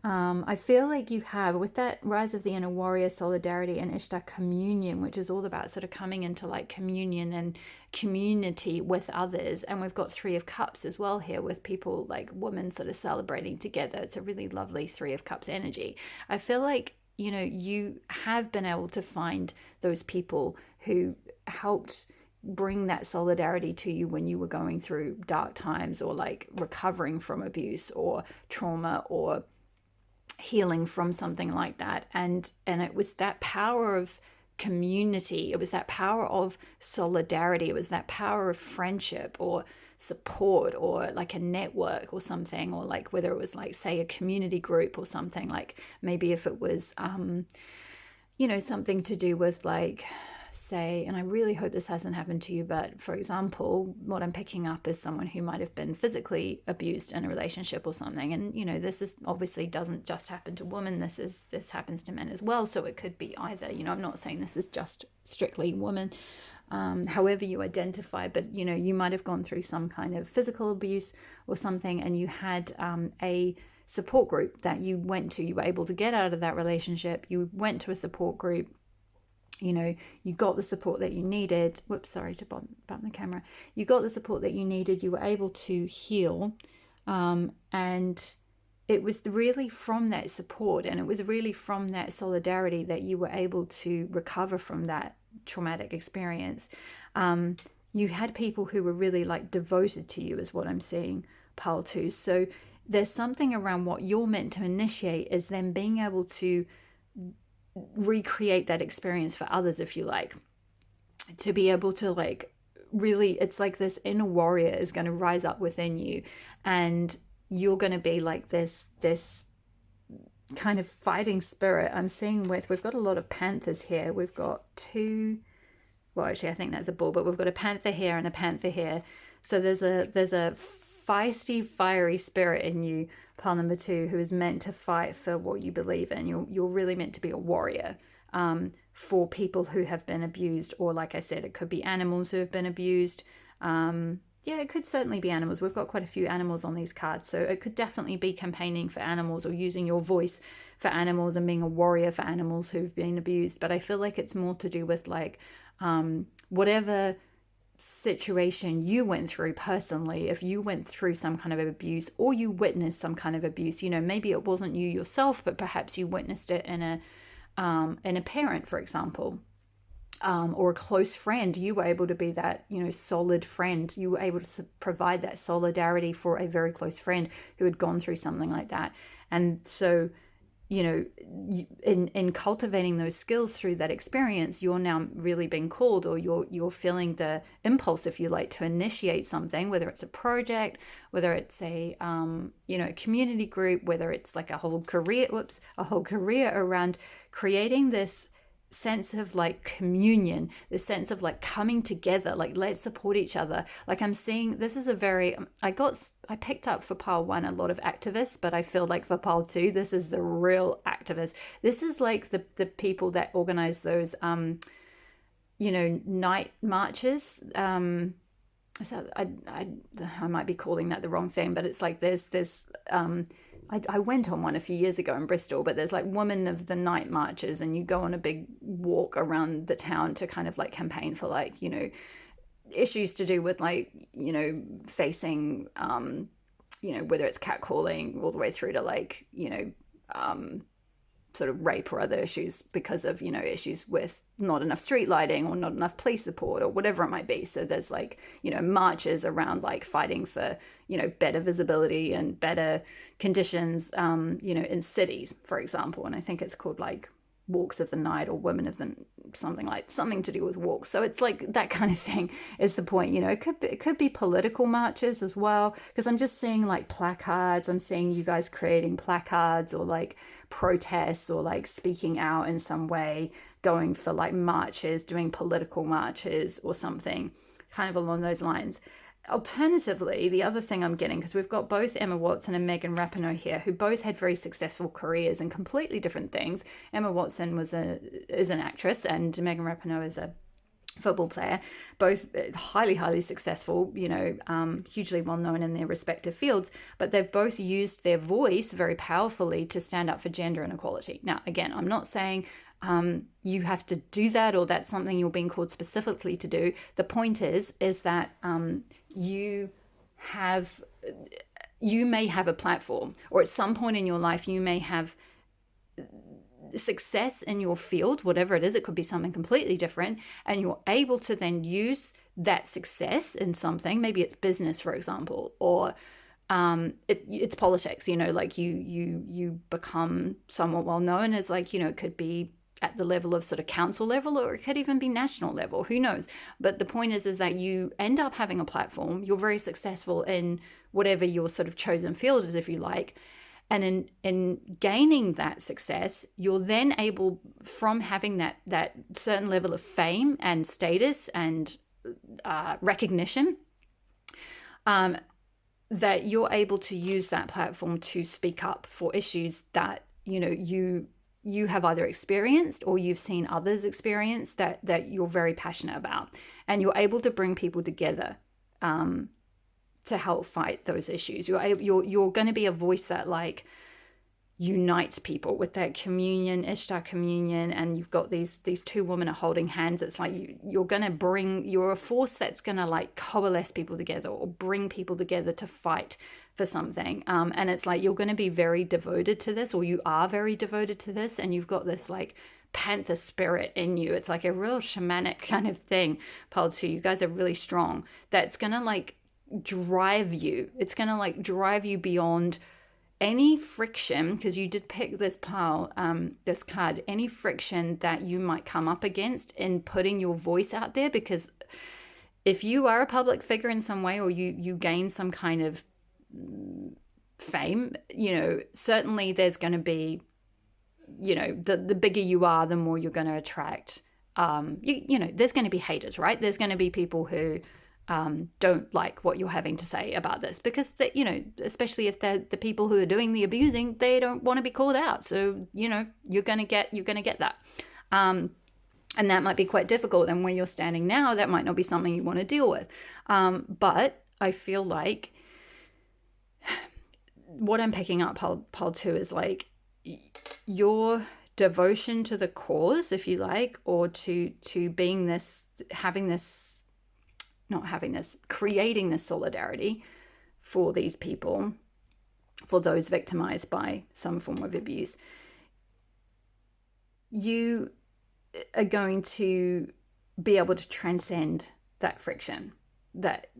[SPEAKER 1] I feel like you have, with that rise of the inner warrior, solidarity, and Ishtar communion, which is all about sort of coming into like communion and community with others. And we've got Three of Cups as well here, with people like women sort of celebrating together. It's a really lovely Three of Cups energy. I feel like, you know, you have been able to find those people who helped bring that solidarity to you when you were going through dark times, or like recovering from abuse or trauma, or healing from something like that. And it was that power of community, it was that power of solidarity, it was that power of friendship or support, or like a network or something, or like whether it was like, say, a community group or something, like maybe if it was you know, something to do with like, say, and I really hope this hasn't happened to you, but for example, what I'm picking up is someone who might have been physically abused in a relationship or something. And you know, this is obviously doesn't just happen to women, this happens to men as well, so it could be either, you know, I'm not saying this is just strictly women, however you identify, but you know, you might have gone through some kind of physical abuse or something, and you had a support group that you went to, you were able to get out of that relationship, you went to a support group, you know, you got the support that you needed. Whoops, sorry to bump the camera. You got the support that you needed. You were able to heal. And it was really from that support, and it was really from that solidarity that you were able to recover from that traumatic experience. You had people who were really like devoted to you, is what I'm seeing, pile two. So there's something around what you're meant to initiate is then being able to recreate that experience for others, if you like, to be able to like really, it's like this inner warrior is going to rise up within you, and you're going to be like this kind of fighting spirit. I'm seeing we've got a lot of panthers here. We've got two, well actually I think that's a bull, but we've got a panther here and a panther here. So there's a feisty, fiery spirit in you, pile number two, who is meant to fight for what you believe in. You're really meant to be a warrior for people who have been abused, or like I said, it could be animals who have been abused. Yeah, it could certainly be animals. We've got quite a few animals on these cards, so it could definitely be campaigning for animals, or using your voice for animals and being a warrior for animals who've been abused. But I feel like it's more to do with like whatever situation you went through personally. If you went through some kind of abuse, or you witnessed some kind of abuse, you know, maybe it wasn't you yourself, but perhaps you witnessed it in a parent, for example, or a close friend. You were able to be that, you know, solid friend. You were able to provide that solidarity for a very close friend who had gone through something like that. And so, you know, in cultivating those skills through that experience, you're now really being called, or you're feeling the impulse, if you like, to initiate something, whether it's a project, whether it's a you know, community group, whether it's like a whole career around creating this sense of like communion, this sense of like coming together, like let's support each other. Like I'm seeing, this is a very, I picked up for pile one a lot of activists, but I feel like for pile two, this is the real activists. This is like the people that organize those you know, night marches. So I might be calling that the wrong thing, but it's like there's I went on one a few years ago in Bristol, but there's like women of the night marches, and you go on a big walk around the town to kind of like campaign for like, you know, issues to do with like, you know, facing you know, whether it's catcalling all the way through to like, you know, sort of rape or other issues because of, you know, issues with not enough street lighting or not enough police support or whatever it might be. So there's like, you know, marches around like fighting for, you know, better visibility and better conditions, you know, in cities, for example. And I think it's called like walks of the night, or women of the something to do with walks. So it's like that kind of thing is the point. It could be political marches as well, because I'm just seeing like placards. I'm seeing you guys creating placards, or like protests, or like speaking out in some way, going for like marches, doing political marches or something kind of along those lines. Alternatively, the other thing I'm getting, because we've got both Emma Watson and Megan Rapinoe here, who both had very successful careers in completely different things. Emma Watson is an actress, and Megan Rapinoe is a football player, both highly successful, hugely well known in their respective fields, but they've both used their voice very powerfully to stand up for gender inequality. Now, again, I'm not saying you have to do that, or that's something you're being called specifically to do. The point is that you may have a platform, or at some point in your life you may have success in your field, whatever it is. It could be something completely different, and you're able to then use that success in something. Maybe it's business, for example, or it's politics. Like you become somewhat well known as, like, it could be at the level of sort of council level, or it could even be national level, who knows. But the point is that you end up having a platform. You're very successful in whatever your sort of chosen field is, if you like. And in gaining that success, you're then able, from having that certain level of fame and status and recognition, that you're able to use that platform to speak up for issues that you have either experienced, or you've seen others experience, that you're very passionate about, and you're able to bring people together to help fight those issues. You're going to be a voice that like unites people with that communion, Ishtar communion, and you've got these two women are holding hands. It's like you're a force that's going to like coalesce people together, or bring people together to fight for something. And it's like you're going to be very devoted to this, or you are very devoted to this, and you've got this like panther spirit in you. It's like a real shamanic kind of thing. Pile 2, you guys are really strong. That's going to like drive you. It's going to like drive you beyond any friction, because you did pick this pile, this card, any friction that you might come up against in putting your voice out there. Because if you are a public figure in some way, or you gain some kind of fame, certainly there's going to be, the bigger you are, the more you're going to attract, there's going to be haters, right? There's going to be people who don't like what you're having to say about this, because especially if they're the people who are doing the abusing, they don't want to be called out. So you're gonna get that, and that might be quite difficult. And where you're standing now, that might not be something you want to deal with. But I feel like what I'm picking up, pile 2, is like your devotion to the cause, if you like, or to being this, creating this solidarity for these people, for those victimized by some form of abuse. You are going to be able to transcend that friction, that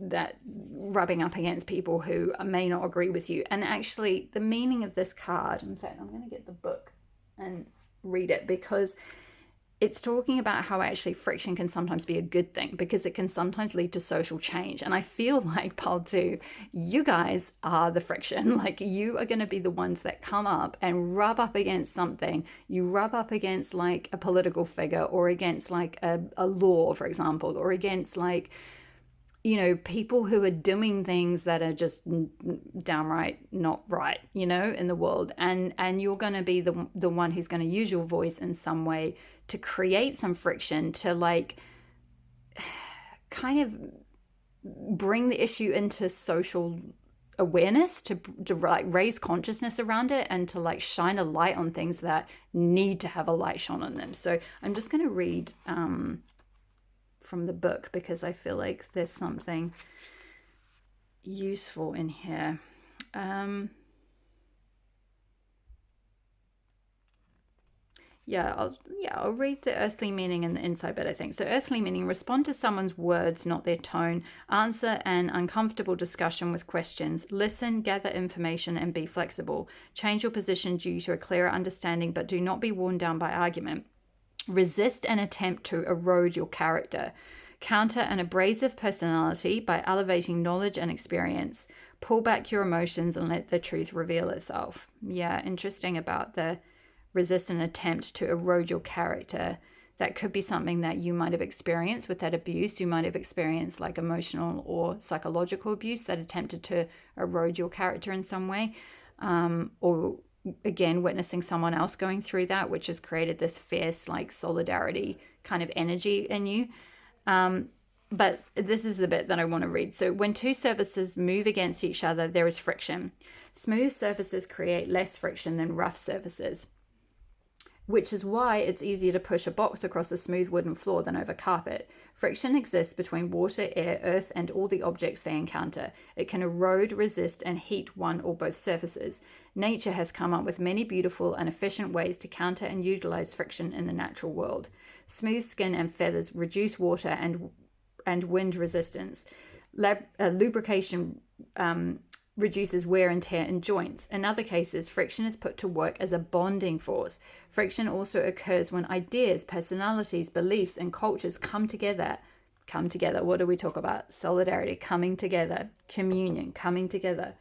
[SPEAKER 1] rubbing up against people who may not agree with you. And actually, the meaning of this card, in fact, I'm going to get the book and read it, because it's talking about how actually friction can sometimes be a good thing, because it can sometimes lead to social change. And I feel like, pile 2, you guys are the friction. Like, you are going to be the ones that come up and rub up against something. You rub up against like a political figure, or against like a law, for example, or against like, people who are doing things that are just downright not right, in the world. And you're going to be the one who's going to use your voice in some way to create some friction, to like kind of bring the issue into social awareness, to like raise consciousness around it, and to like shine a light on things that need to have a light shone on them. So I'm just going to read from the book, because I feel like there's something useful in here. I'll read the earthly meaning and the inside bit, I think. So earthly meaning: respond to someone's words, not their tone. Answer an uncomfortable discussion with questions. Listen, gather information, and be flexible. Change your position due to a clearer understanding, but do not be worn down by argument. Resist an attempt to erode your character. Counter an abrasive personality by elevating knowledge and experience. Pull back your emotions and let the truth reveal itself. Yeah, interesting about the resist an attempt to erode your character. That could be something that you might have experienced with that abuse. You might have experienced like emotional or psychological abuse that attempted to erode your character in some way. Or again, witnessing someone else going through that, which has created this fierce like solidarity kind of energy in you. But this is the bit that I want to read. So when two surfaces move against each other, there is friction. Smooth surfaces create less friction than rough surfaces, which is why it's easier to push a box across a smooth wooden floor than over carpet. Friction exists between water, air, earth, and all the objects they encounter. It can erode, resist, and heat one or both surfaces. Nature has come up with many beautiful and efficient ways to counter and utilize friction in the natural world. Smooth skin and feathers reduce water and wind resistance. Lubrication reduces wear and tear in joints. In other cases, friction is put to work as a bonding force. Friction also occurs when ideas, personalities, beliefs, and cultures come together. What do we talk about? Solidarity, coming together, communion, coming together.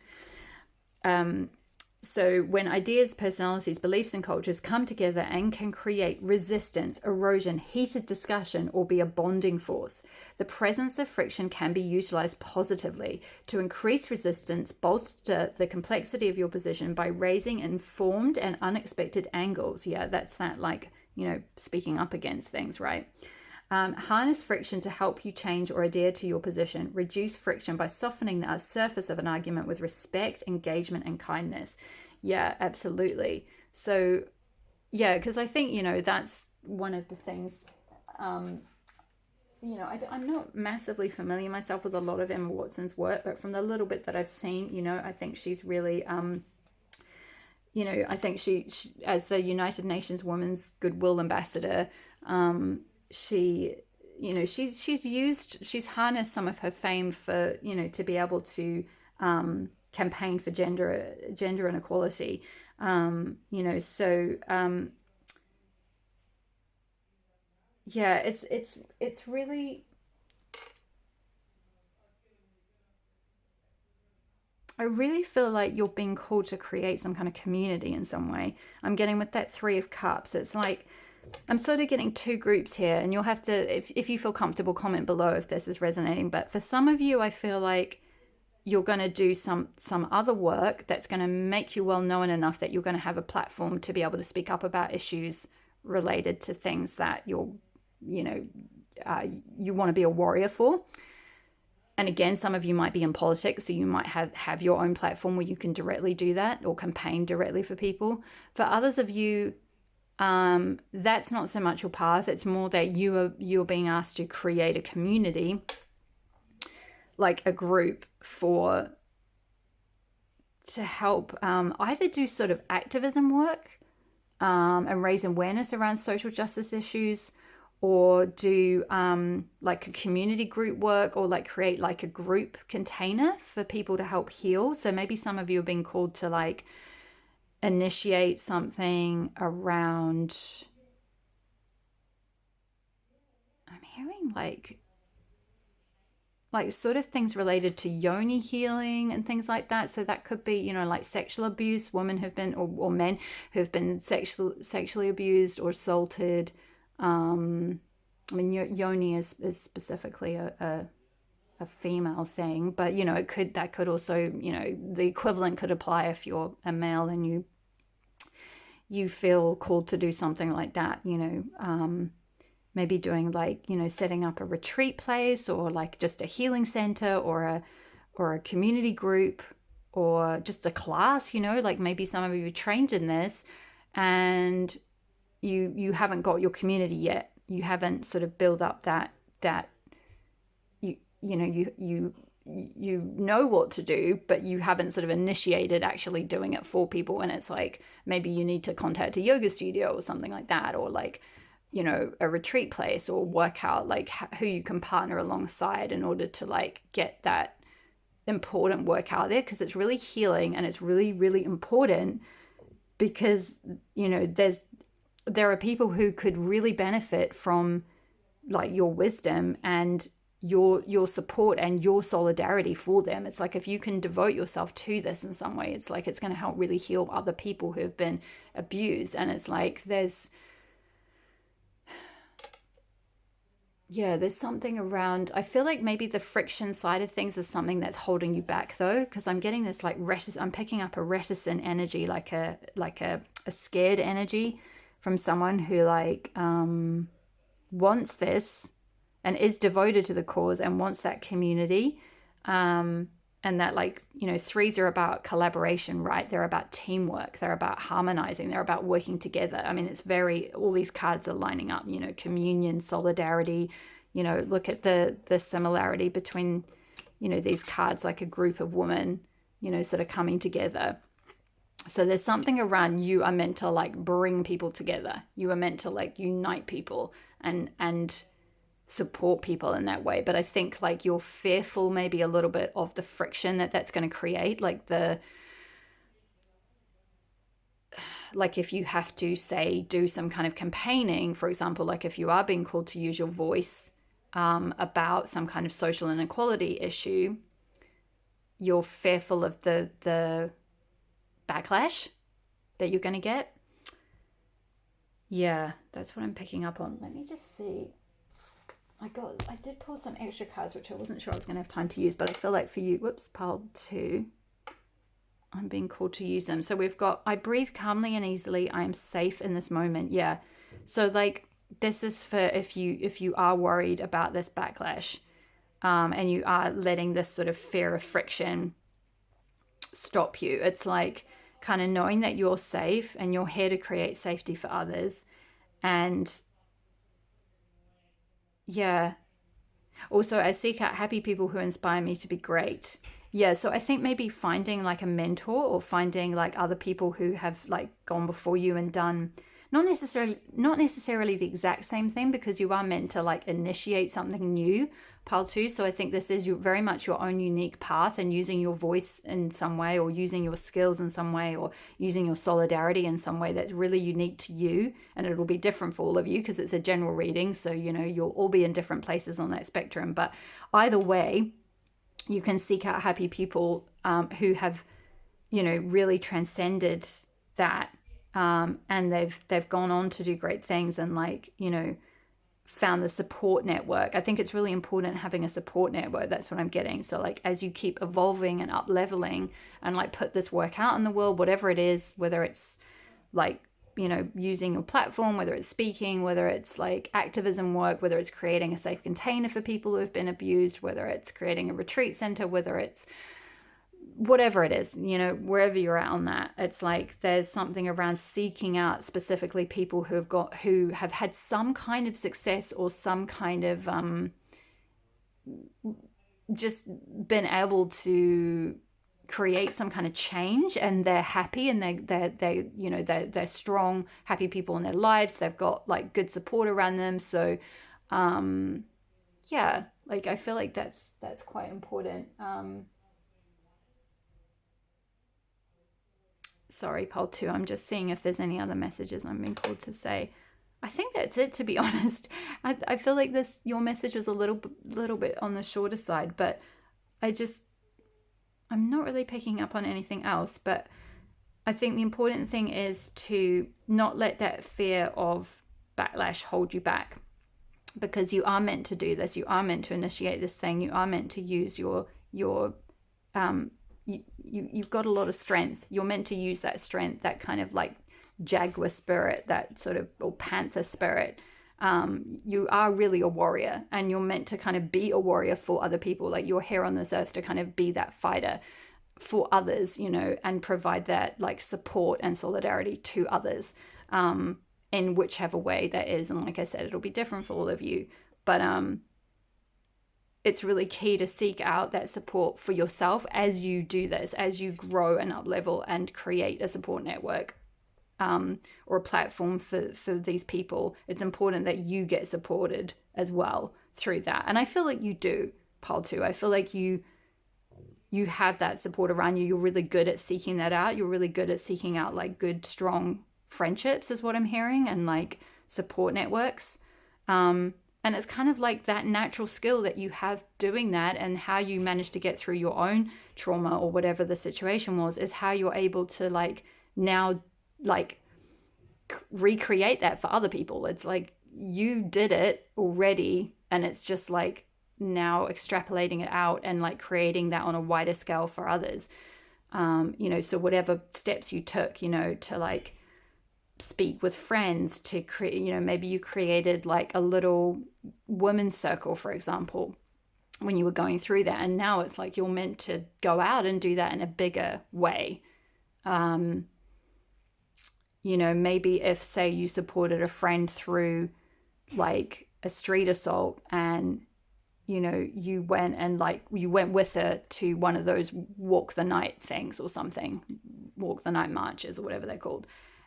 [SPEAKER 1] So when ideas, personalities, beliefs, and cultures come together and can create resistance, erosion, heated discussion, or be a bonding force, the presence of friction can be utilized positively to increase resistance, bolster the complexity of your position by raising informed and unexpected angles. Yeah, that's that, like, speaking up against things, right? Harness friction to help you change or adhere to your position. Reduce friction by softening the surface of an argument with respect, engagement, and kindness. Yeah, absolutely. So, yeah, because I think, that's one of the things, I'm not massively familiar myself with a lot of Emma Watson's work, but from the little bit that I've seen, I think she's really, I think she as the United Nations Women's Goodwill Ambassador, she's harnessed some of her fame for, to be able to campaign for gender inequality. It's really, I really feel like you're being called to create some kind of community in some way. I'm getting with that Three of Cups. It's like, I'm sort of getting two groups here, and you'll have to, if you feel comfortable, comment below if this is resonating. But for some of you, I feel like you're going to do some other work that's going to make you well known enough that you're going to have a platform to be able to speak up about issues related to things that you want to be a warrior for. And again, some of you might be in politics, so you might have your own platform where you can directly do that or campaign directly for people. For others of you, that's not so much your path. It's more that you're being asked to create a community, like a group to help either do sort of activism work and raise awareness around social justice issues, or do like a community group work, or like create like a group container for people to help heal. So maybe some of you are being called to like initiate something around, I'm hearing like sort of things related to yoni healing and things like that. So that could be, like sexual abuse, women have been, or men who have been sexually abused or assaulted. I mean, yoni is specifically a female thing, but that could also, the equivalent could apply if you're a male and you feel called to do something like that, maybe doing like, setting up a retreat place, or like just a healing center, or a community group, or just a class, like maybe some of you are trained in this and you haven't got your community yet. You haven't sort of built up that you know what to do, but you haven't sort of initiated actually doing it for people. And it's like, maybe you need to contact a yoga studio or something like that, or like, you know, a retreat place, or work out like who you can partner alongside in order to like get that important work out there, because it's really healing and it's really, really important, because, you know, there are people who could really benefit from like your wisdom and your support and your solidarity for them. It's like, if you can devote yourself to this in some way, it's like it's going to help really heal other people who have been abused. And it's like there's something around, I feel like maybe the friction side of things is something that's holding you back though, because I'm getting this like I'm picking up a reticent energy, like a scared energy from someone who like wants this and is devoted to the cause and wants that community, and that, like, you know, threes are about collaboration, right? They're about teamwork, they're about harmonizing, they're about working together. I mean, it's very, all these cards are lining up, you know, communion, solidarity. You know, look at the similarity between, you know, these cards, like a group of women, you know, sort of coming together. So there's something around, you are meant to like bring people together, you are meant to like unite people and support people in that way. But I think like you're fearful maybe a little bit of the friction that that's going to create, like if you have to say do some kind of campaigning, for example, like if you are being called to use your voice about some kind of social inequality issue, you're fearful of the backlash that you're going to get. Yeah, that's what I'm picking up on. Let me just see. I did pull some extra cards, which I wasn't sure I was going to have time to use, but I feel like for you, pile 2, I'm being called to use them. So we've got, I breathe calmly and easily. I am safe in this moment. Yeah. So like, this is for if you are worried about this backlash, and you are letting this sort of fear of friction stop you. It's like kind of knowing that you're safe and you're here to create safety for others. And yeah, also I seek out happy people who inspire me to be great. Yeah, so I think maybe finding like a mentor, or finding like other people who have like gone before you and done not necessarily the exact same thing, because you are meant to like initiate something new, pile 2. So I think this is very much your own unique path, and using your voice in some way, or using your skills in some way, or using your solidarity in some way that's really unique to you. And it'll be different for all of you because it's a general reading, so you know, you'll all be in different places on that spectrum. But either way, you can seek out happy people who have, you know, really transcended that, and they've gone on to do great things, and like, you know, found the support network. I think it's really important having a support network. That's what I'm getting. So like, as you keep evolving and up leveling and like put this work out in the world, whatever it is, whether it's like, you know, using your platform, whether it's speaking, whether it's like activism work, whether it's creating a safe container for people who have been abused, whether it's creating a retreat center, whether it's whatever it is, you know, wherever you're at on that, it's like there's something around seeking out specifically people who have had some kind of success, or some kind of just been able to create some kind of change, and they're happy, and they you know, they're strong, happy people in their lives. They've got like good support around them. So yeah, like I feel like that's quite important. Sorry, pile 2, I'm just seeing if there's any other messages I'm being called to say. I think that's it, to be honest. I feel like your message was a little bit on the shorter side, but I'm not really picking up on anything else. But I think the important thing is to not let that fear of backlash hold you back, because you are meant to do this. You are meant to initiate this thing. You are meant to use your you've got a lot of strength. You're meant to use that strength, that kind of like jaguar spirit, that sort of, or panther spirit. You are really a warrior, and you're meant to kind of be a warrior for other people. Like, you're here on this earth to kind of be that fighter for others, you know, and provide that like support and solidarity to others, in whichever way that is. And like I said, it'll be different for all of you. But it's really key to seek out that support for yourself as you do this, as you grow and up level and create a support network, or a platform for these people. It's important that you get supported as well through that. And I feel like you do, Pal 2. I feel like you have that support around you. You're really good at seeking that out. You're really good at seeking out like good, strong friendships is what I'm hearing, and like support networks. And it's kind of like that natural skill that you have doing that, and how you manage to get through your own trauma or whatever the situation was is how you're able to like now like recreate that for other people. It's like you did it already, and it's just like now extrapolating it out and like creating that on a wider scale for others. So whatever steps you took, to like speak with friends, to create, maybe you created like a little women's circle, for example, when you were going through that, and now it's like you're meant to go out and do that in a bigger way. Maybe if, say, you supported a friend through like a street assault, and you went with her to one of those walk the night things or something, walk the night marches or whatever they're called,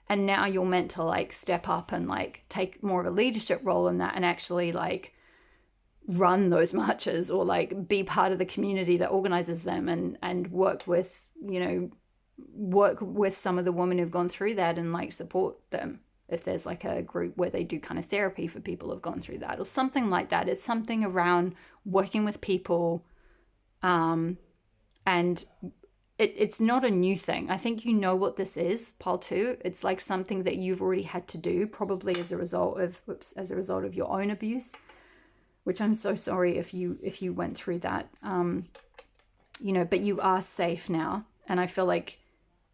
[SPEAKER 1] and now you're meant to like step up and like take more of a leadership role in that, and actually like run those marches, or like be part of the community that organizes them, and work with some of the women who've gone through that, and like support them if there's like a group where they do kind of therapy for people who've gone through that or something like that. It's something around working with people, and it's not a new thing. I think you know what this is, Pal 2. It's like something that you've already had to do, probably as a result of your own abuse, which I'm so sorry if you went through that. But you are safe now, and I feel like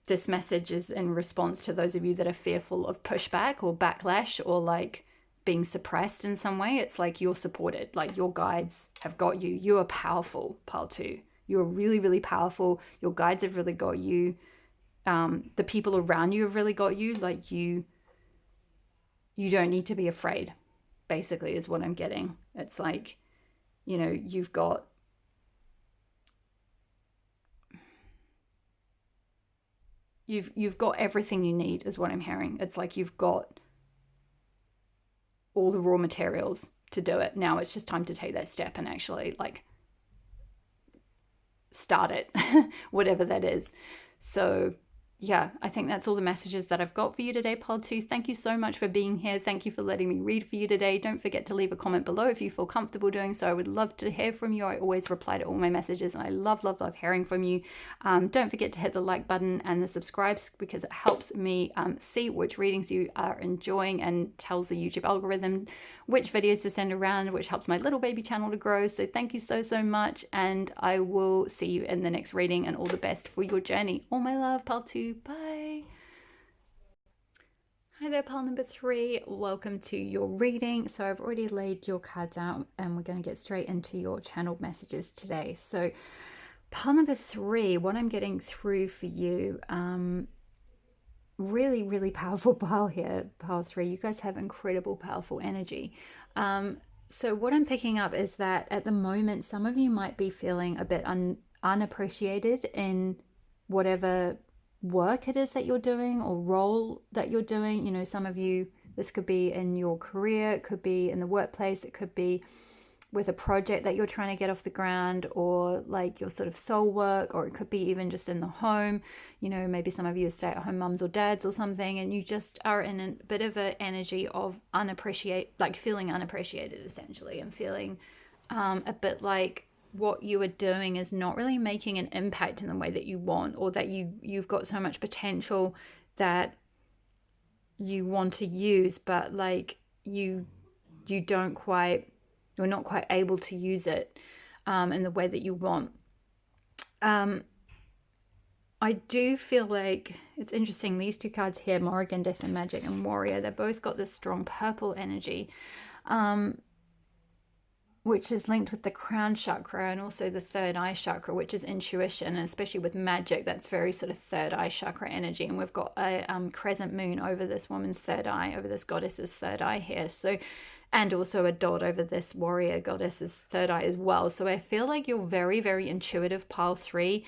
[SPEAKER 1] this message is in response to those of you that are fearful of pushback or backlash or like being suppressed in some way. It's like you're supported, like your guides have got you. You are powerful, Pal 2. You are really, really powerful. Your guides have really got you. The people around you have really got you. Like you don't need to be afraid, basically, is what I'm getting. It's like, you've got everything you need, is what I'm hearing. It's like you've got all the raw materials to do it. Now it's just time to take that step and actually like start it, whatever that is. So yeah, I think that's all the messages that I've got for you today, Pod 2. Thank you so much for being here. Thank you for letting me read for you today. Don't forget to leave a comment below if you feel comfortable doing so. I would love to hear from you. I always reply to all my messages, and I love, love, love hearing from you. Don't forget to hit the like button and the subscribe, because it helps me see which readings you are enjoying and tells the YouTube algorithm which videos to send around, which helps my little baby channel to grow. So thank you so, so much, and I will see you in the next reading, and all the best for your journey. All my love, Pal 2. Bye. Hi there, Pal number 3. Welcome to your reading. So I've already laid your cards out, and we're going to get straight into your channeled messages today. So Pal number 3, what I'm getting through for you, really, really powerful pile here, Pile 3. You guys have incredible, powerful energy. So what I'm picking up is that at the moment, some of you might be feeling a bit unappreciated in whatever work it is that you're doing or role that you're doing. Some of you, this could be in your career, it could be in the workplace, it could be with a project that you're trying to get off the ground, or like your sort of soul work, or it could be even just in the home. Maybe some of you are stay-at-home mums or dads or something, and you just are in a bit of an energy of feeling unappreciated, essentially, and feeling a bit like what you are doing is not really making an impact in the way that you want, or that you've got so much potential that you want to use, but like you're not quite able to use it in the way that you want. I do feel like it's interesting, these two cards here, Morrigan, Death and Magic, and Warrior, they've both got this strong purple energy. which is linked with the crown chakra and also the third eye chakra, which is intuition, and especially with magic, that's very sort of third eye chakra energy. And we've got a crescent moon over this woman's third eye, over this goddess's third eye here. So, and also a dot over this warrior goddess's third eye as well. So I feel like you're very, very intuitive, pile 3.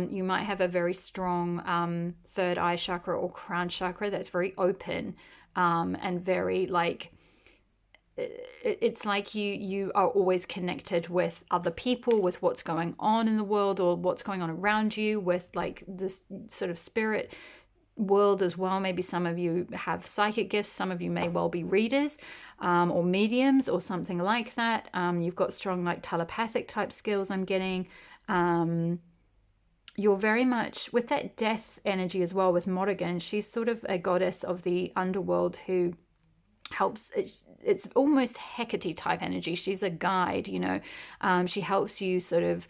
[SPEAKER 1] You might have a very strong third eye chakra or crown chakra that's very open and very like, it's like you are always connected with other people, with what's going on in the world or what's going on around you, with like this sort of spirit world as well. Maybe some of you have psychic gifts, some of you may well be readers or mediums or something like that. You've got strong like telepathic type skills, I'm getting. You're very much with that death energy as well with Morrigan. She's sort of a goddess of the underworld who helps. It's almost Hecate type energy. She's a guide, you know. She helps you sort of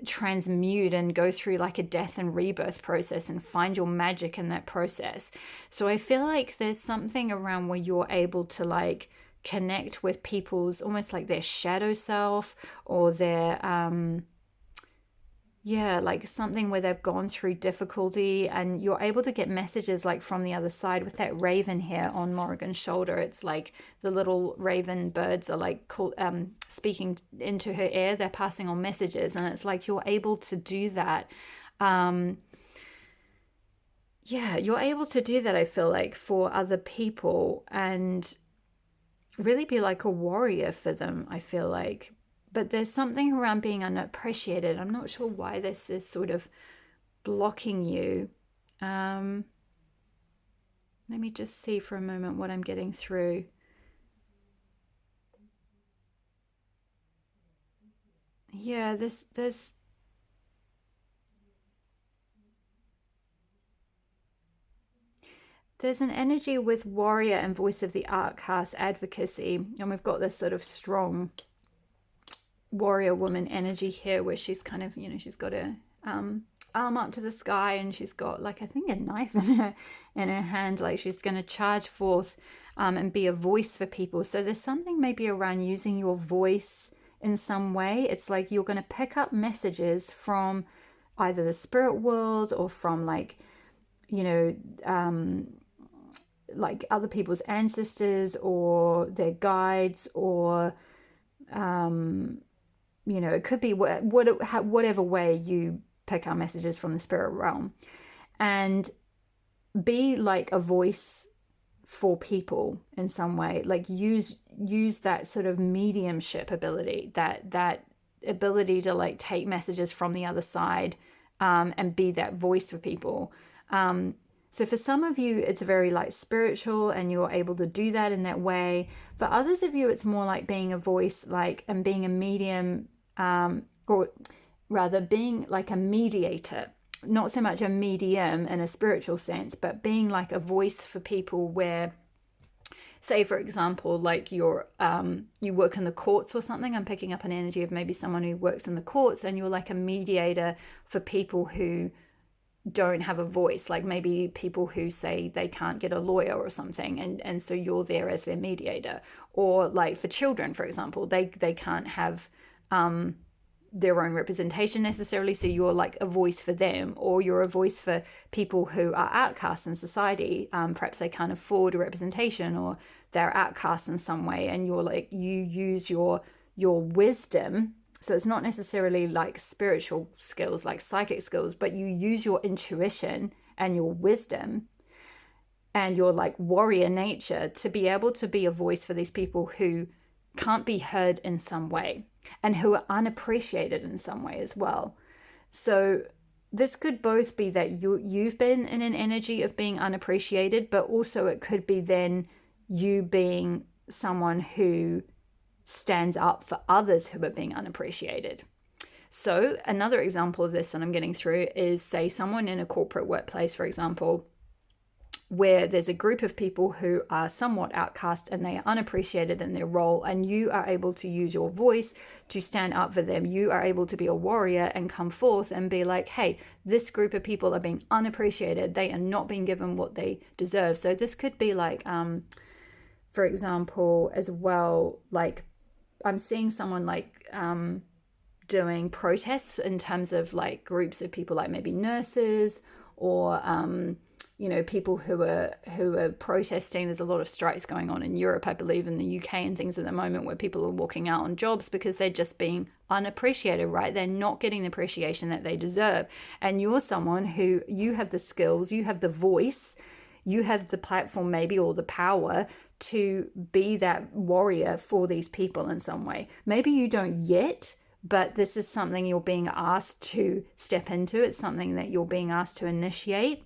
[SPEAKER 1] transmute and go through like a death and rebirth process and find your magic in that process. So I feel like there's something around where you're able to like connect with people's almost like their shadow self or their like something where they've gone through difficulty, and you're able to get messages like from the other side with that raven here on Morrigan's shoulder. It's like the little raven birds are like speaking into her ear. They're passing on messages, and it's like you're able to do that. You're able to do that, I feel like, for other people and really be like a warrior for them, I feel like. But there's something around being unappreciated. I'm not sure why this is sort of blocking you. Let me just see for a moment what I'm getting through. Yeah, there's an energy with warrior and voice of the outcast advocacy, and we've got this sort of strong warrior woman energy here where she's kind of, you know, she's got her arm up to the sky and she's got like I think a knife in her hand, like she's going to charge forth and be a voice for people. So there's something maybe around using your voice in some way. It's like you're going to pick up messages from either the spirit world or from like, you know, like other people's ancestors or their guides, or you know, it could be whatever way you pick our messages from the spirit realm, and be like a voice for people in some way. Like use that sort of mediumship ability, that ability to like take messages from the other side and be that voice for people. So for some of you, it's very like spiritual and you're able to do that in that way. For others of you, it's more like being a voice, like, and being a medium, or rather being like a mediator, not so much a medium in a spiritual sense, but being like a voice for people where, say, for example, like you work in the courts or something. I'm picking up an energy of maybe someone who works in the courts, and you're like a mediator for people who don't have a voice, like maybe people who say they can't get a lawyer or something, and so you're there as their mediator. Or like for children, for example, they can't have their own representation necessarily, so you're like a voice for them. Or you're a voice for people who are outcasts in society, perhaps they can't afford a representation or they're outcasts in some way, and you're like, you use your wisdom. So it's not necessarily like spiritual skills, like psychic skills, but you use your intuition and your wisdom and your like warrior nature to be able to be a voice for these people who can't be heard in some way and who are unappreciated in some way as well. So this could both be that you've been in an energy of being unappreciated, but also it could be then you being someone who stands up for others who are being unappreciated. So another example of this that I'm getting through is, say, someone in a corporate workplace, for example, where there's a group of people who are somewhat outcast and they are unappreciated in their role, and you are able to use your voice to stand up for them. You are able to be a warrior and come forth and be like, hey, this group of people are being unappreciated. They are not being given what they deserve. So this could be like, for example, as well, like I'm seeing someone like doing protests in terms of like groups of people, like maybe nurses or people who are protesting. There's a lot of strikes going on in Europe, I believe, in the UK and things at the moment, where people are walking out on jobs because they're just being unappreciated, right? They're not getting the appreciation that they deserve. And you're someone who, you have the skills, you have the voice, you have the platform maybe, or the power to be that warrior for these people in some way. Maybe you don't yet, but this is something you're being asked to step into. It's something that you're being asked to initiate.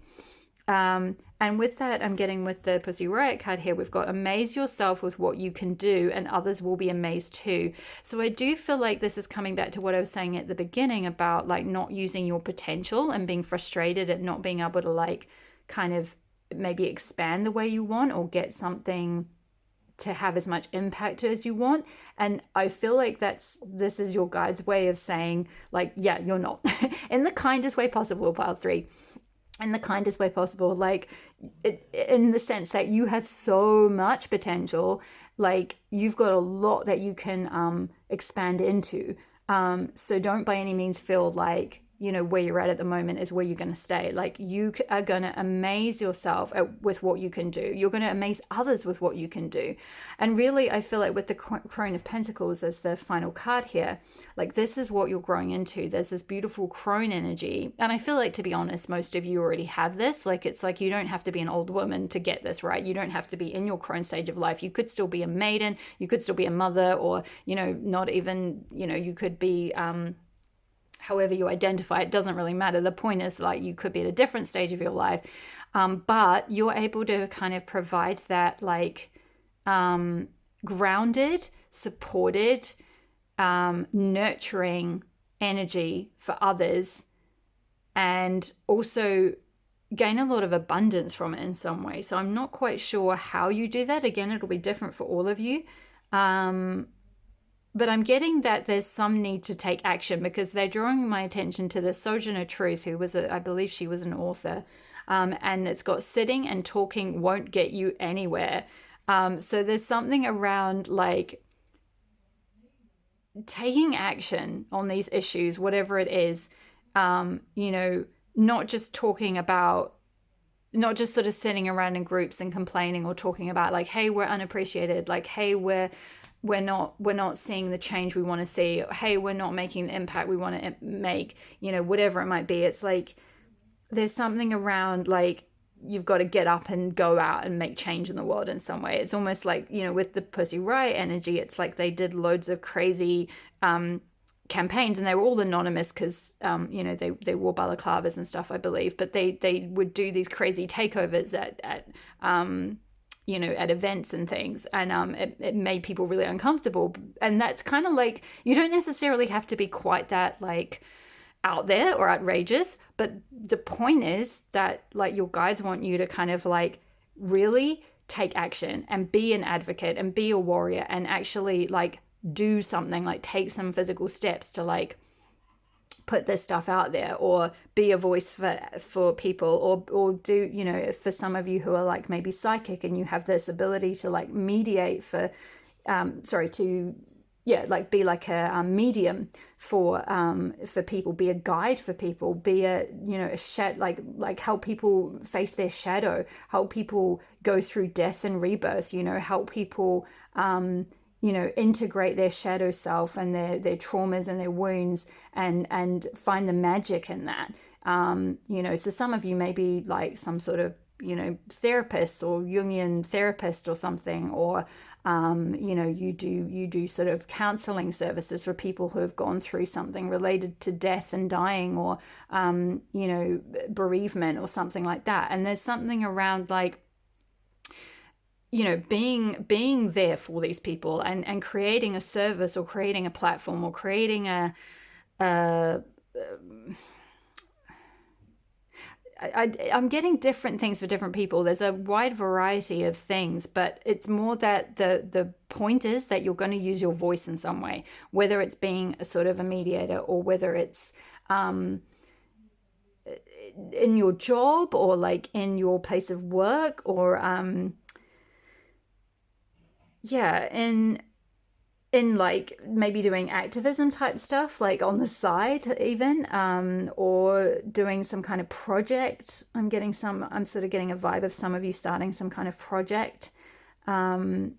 [SPEAKER 1] And with that, I'm getting, with the Pussy Riot card here, we've got amaze yourself with what you can do and others will be amazed too. So I do feel like this is coming back to what I was saying at the beginning about like not using your potential and being frustrated at not being able to like kind of maybe expand the way you want or get something to have as much impact as you want. And I feel like this is your guide's way of saying like, yeah, you're not in the kindest way possible, pile 3. In the kindest way possible, like in the sense that you have so much potential, like you've got a lot that you can expand into. So don't by any means feel like, where you're at the moment is where you're going to stay. Like you are going to amaze yourself with what you can do. You're going to amaze others with what you can do. And really, I feel like with the Crone of Pentacles as the final card here, like this is what you're growing into. There's this beautiful crone energy. And I feel like, to be honest, most of you already have this. Like it's like you don't have to be an old woman to get this, right? You don't have to be in your crone stage of life. You could still be a maiden. You could still be a mother, or, not even, you could be however you identify. It doesn't really matter. The point is, like, you could be at a different stage of your life, but you're able to kind of provide that like grounded, supported, nurturing energy for others, and also gain a lot of abundance from it in some way. So I'm not quite sure how you do that. Again, it'll be different for all of you. But I'm getting that there's some need to take action, because they're drawing my attention to the Sojourner Truth, who was, I believe she was an author. And it's got sitting and talking won't get you anywhere. So there's something around like taking action on these issues, whatever it is, not just talking about, not just sort of sitting around in groups and complaining or talking about like, hey, we're unappreciated. Like, hey, we're not seeing the change we want to see. Hey, we're not making the impact we want to make, whatever it might be. It's like there's something around like you've got to get up and go out and make change in the world in some way. It's almost like, with the Pussy Riot energy, it's like they did loads of crazy campaigns, and they were all anonymous because they wore balaclavas and stuff, I believe, but they would do these crazy takeovers at events and things, and it made people really uncomfortable. And that's kind of like, you don't necessarily have to be quite that like out there or outrageous, but the point is that like your guides want you to kind of like really take action and be an advocate and be a warrior and actually like do something, like take some physical steps to like put this stuff out there, or be a voice for people, or do, for some of you who are like maybe psychic and you have this ability to like mediate for be like a medium for people, be a guide for people, be a like help people face their shadow, help people go through death and rebirth, help people integrate their shadow self and their traumas and their wounds, and find the magic in that. So some of you may be like some sort of therapist or Jungian therapist or something, or you do sort of counseling services for people who have gone through something related to death and dying, or bereavement or something like that. And there's something around like being there for these people, and creating a service or creating a platform or creating I'm getting different things for different people. There's a wide variety of things, but it's more that the point is that you're going to use your voice in some way, whether it's being a sort of a mediator, or whether it's in your job, or like in your place of work, or in like maybe doing activism type stuff, like on the side even, or doing some kind of project. I'm sort of getting a vibe of some of you starting some kind of project. um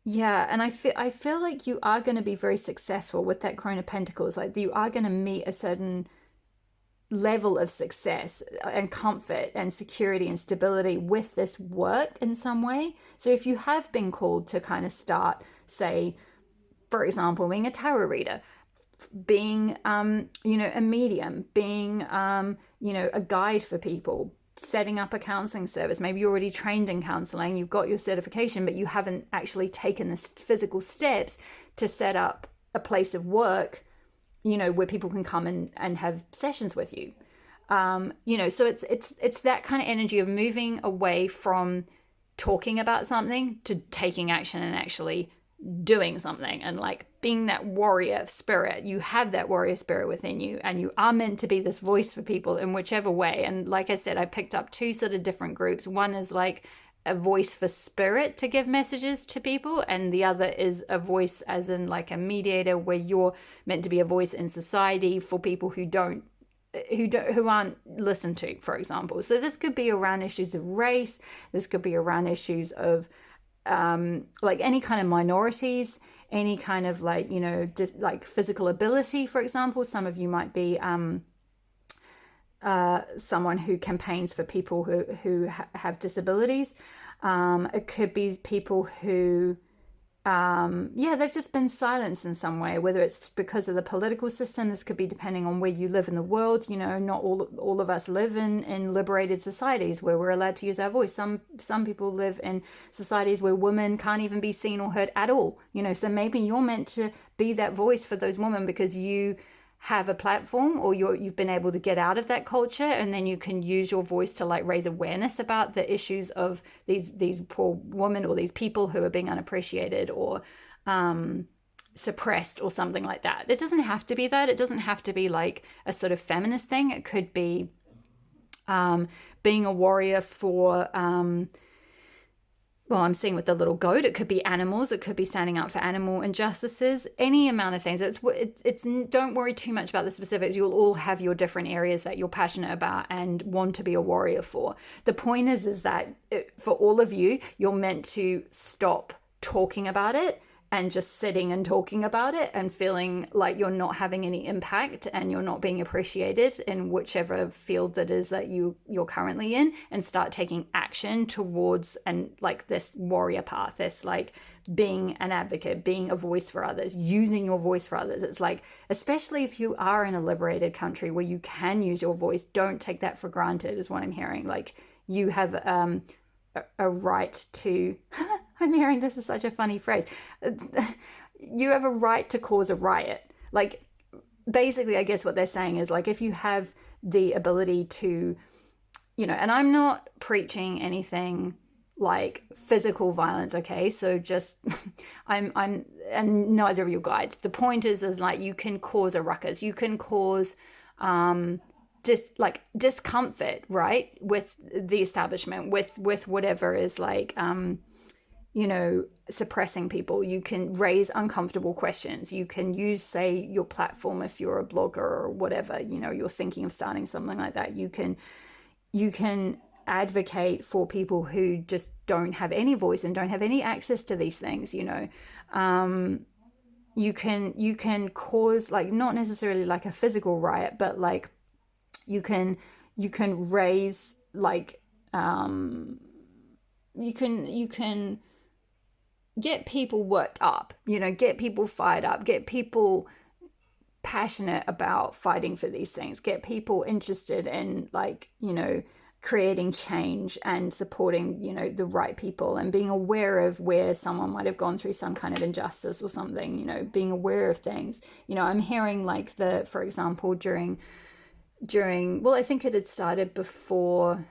[SPEAKER 1] yeah, and I feel like you are going to be very successful with that Crone of Pentacles. Like you are going to meet a certain level of success and comfort and security and stability with this work in some way. So if you have been called to kind of start, say, for example, being a tarot reader, being a medium, being a guide for people, setting up a counseling service. Maybe you're already trained in counseling, you've got your certification, but you haven't actually taken the physical steps to set up a place of work, where people can come and have sessions with you. So it's that kind of energy of moving away from talking about something to taking action and actually doing something, and like being that warrior spirit. You have that warrior spirit within you, and you are meant to be this voice for people in whichever way. And like I said, I picked up two sort of different groups. One is like a voice for spirit to give messages to people, and the other is a voice as in like a mediator, where you're meant to be a voice in society for people who aren't listened to, for example. So this could be around issues of race, this could be around issues of like any kind of minorities, any kind of like, just like physical ability, for example. Some of you might be someone who campaigns for people who have disabilities. It could be people who they've just been silenced in some way, whether it's because of the political system. This could be depending on where you live in the world. Not all of us live in liberated societies where we're allowed to use our voice. Some people live in societies where women can't even be seen or heard at all. So maybe you're meant to be that voice for those women because you have a platform, or you've been able to get out of that culture, and then you can use your voice to like raise awareness about the issues of these poor women, or these people who are being unappreciated or suppressed or something like that. It doesn't have to be that. It doesn't have to be like a sort of feminist thing. It could be being a warrior for I'm seeing with the little goat, it could be animals, it could be standing up for animal injustices, any amount of things. It's don't worry too much about the specifics. You'll all have your different areas that you're passionate about and want to be a warrior for. The point is that for all of you, you're meant to stop talking about it and just sitting and talking about it and feeling like you're not having any impact and you're not being appreciated in whichever field that is that you're currently in, and start taking action towards and like this warrior path, this like being an advocate, being a voice for others, using your voice for others. It's like, especially if you are in a liberated country where you can use your voice, don't take that for granted, is what I'm hearing. Like you have a right to I'm hearing this is such a funny phrase. You have a right to cause a riot. Like basically, I guess what they're saying is like, if you have the ability to, and I'm not preaching anything like physical violence, okay? So just I'm and neither of your guides. The point is like you can cause a ruckus. You can cause discomfort, right, with the establishment, with whatever is like suppressing people. You can raise uncomfortable questions. You can use, say, your platform if you're a blogger or whatever, you're thinking of starting something like that. You can advocate for people who just don't have any voice and don't have any access to these things. You can cause, like, not necessarily like a physical riot, but like you can raise like you can get people worked up, get people fired up, get people passionate about fighting for these things, get people interested in like, creating change and supporting, the right people, and being aware of where someone might have gone through some kind of injustice or something, being aware of things. I'm hearing like for example, during well, I think it had started before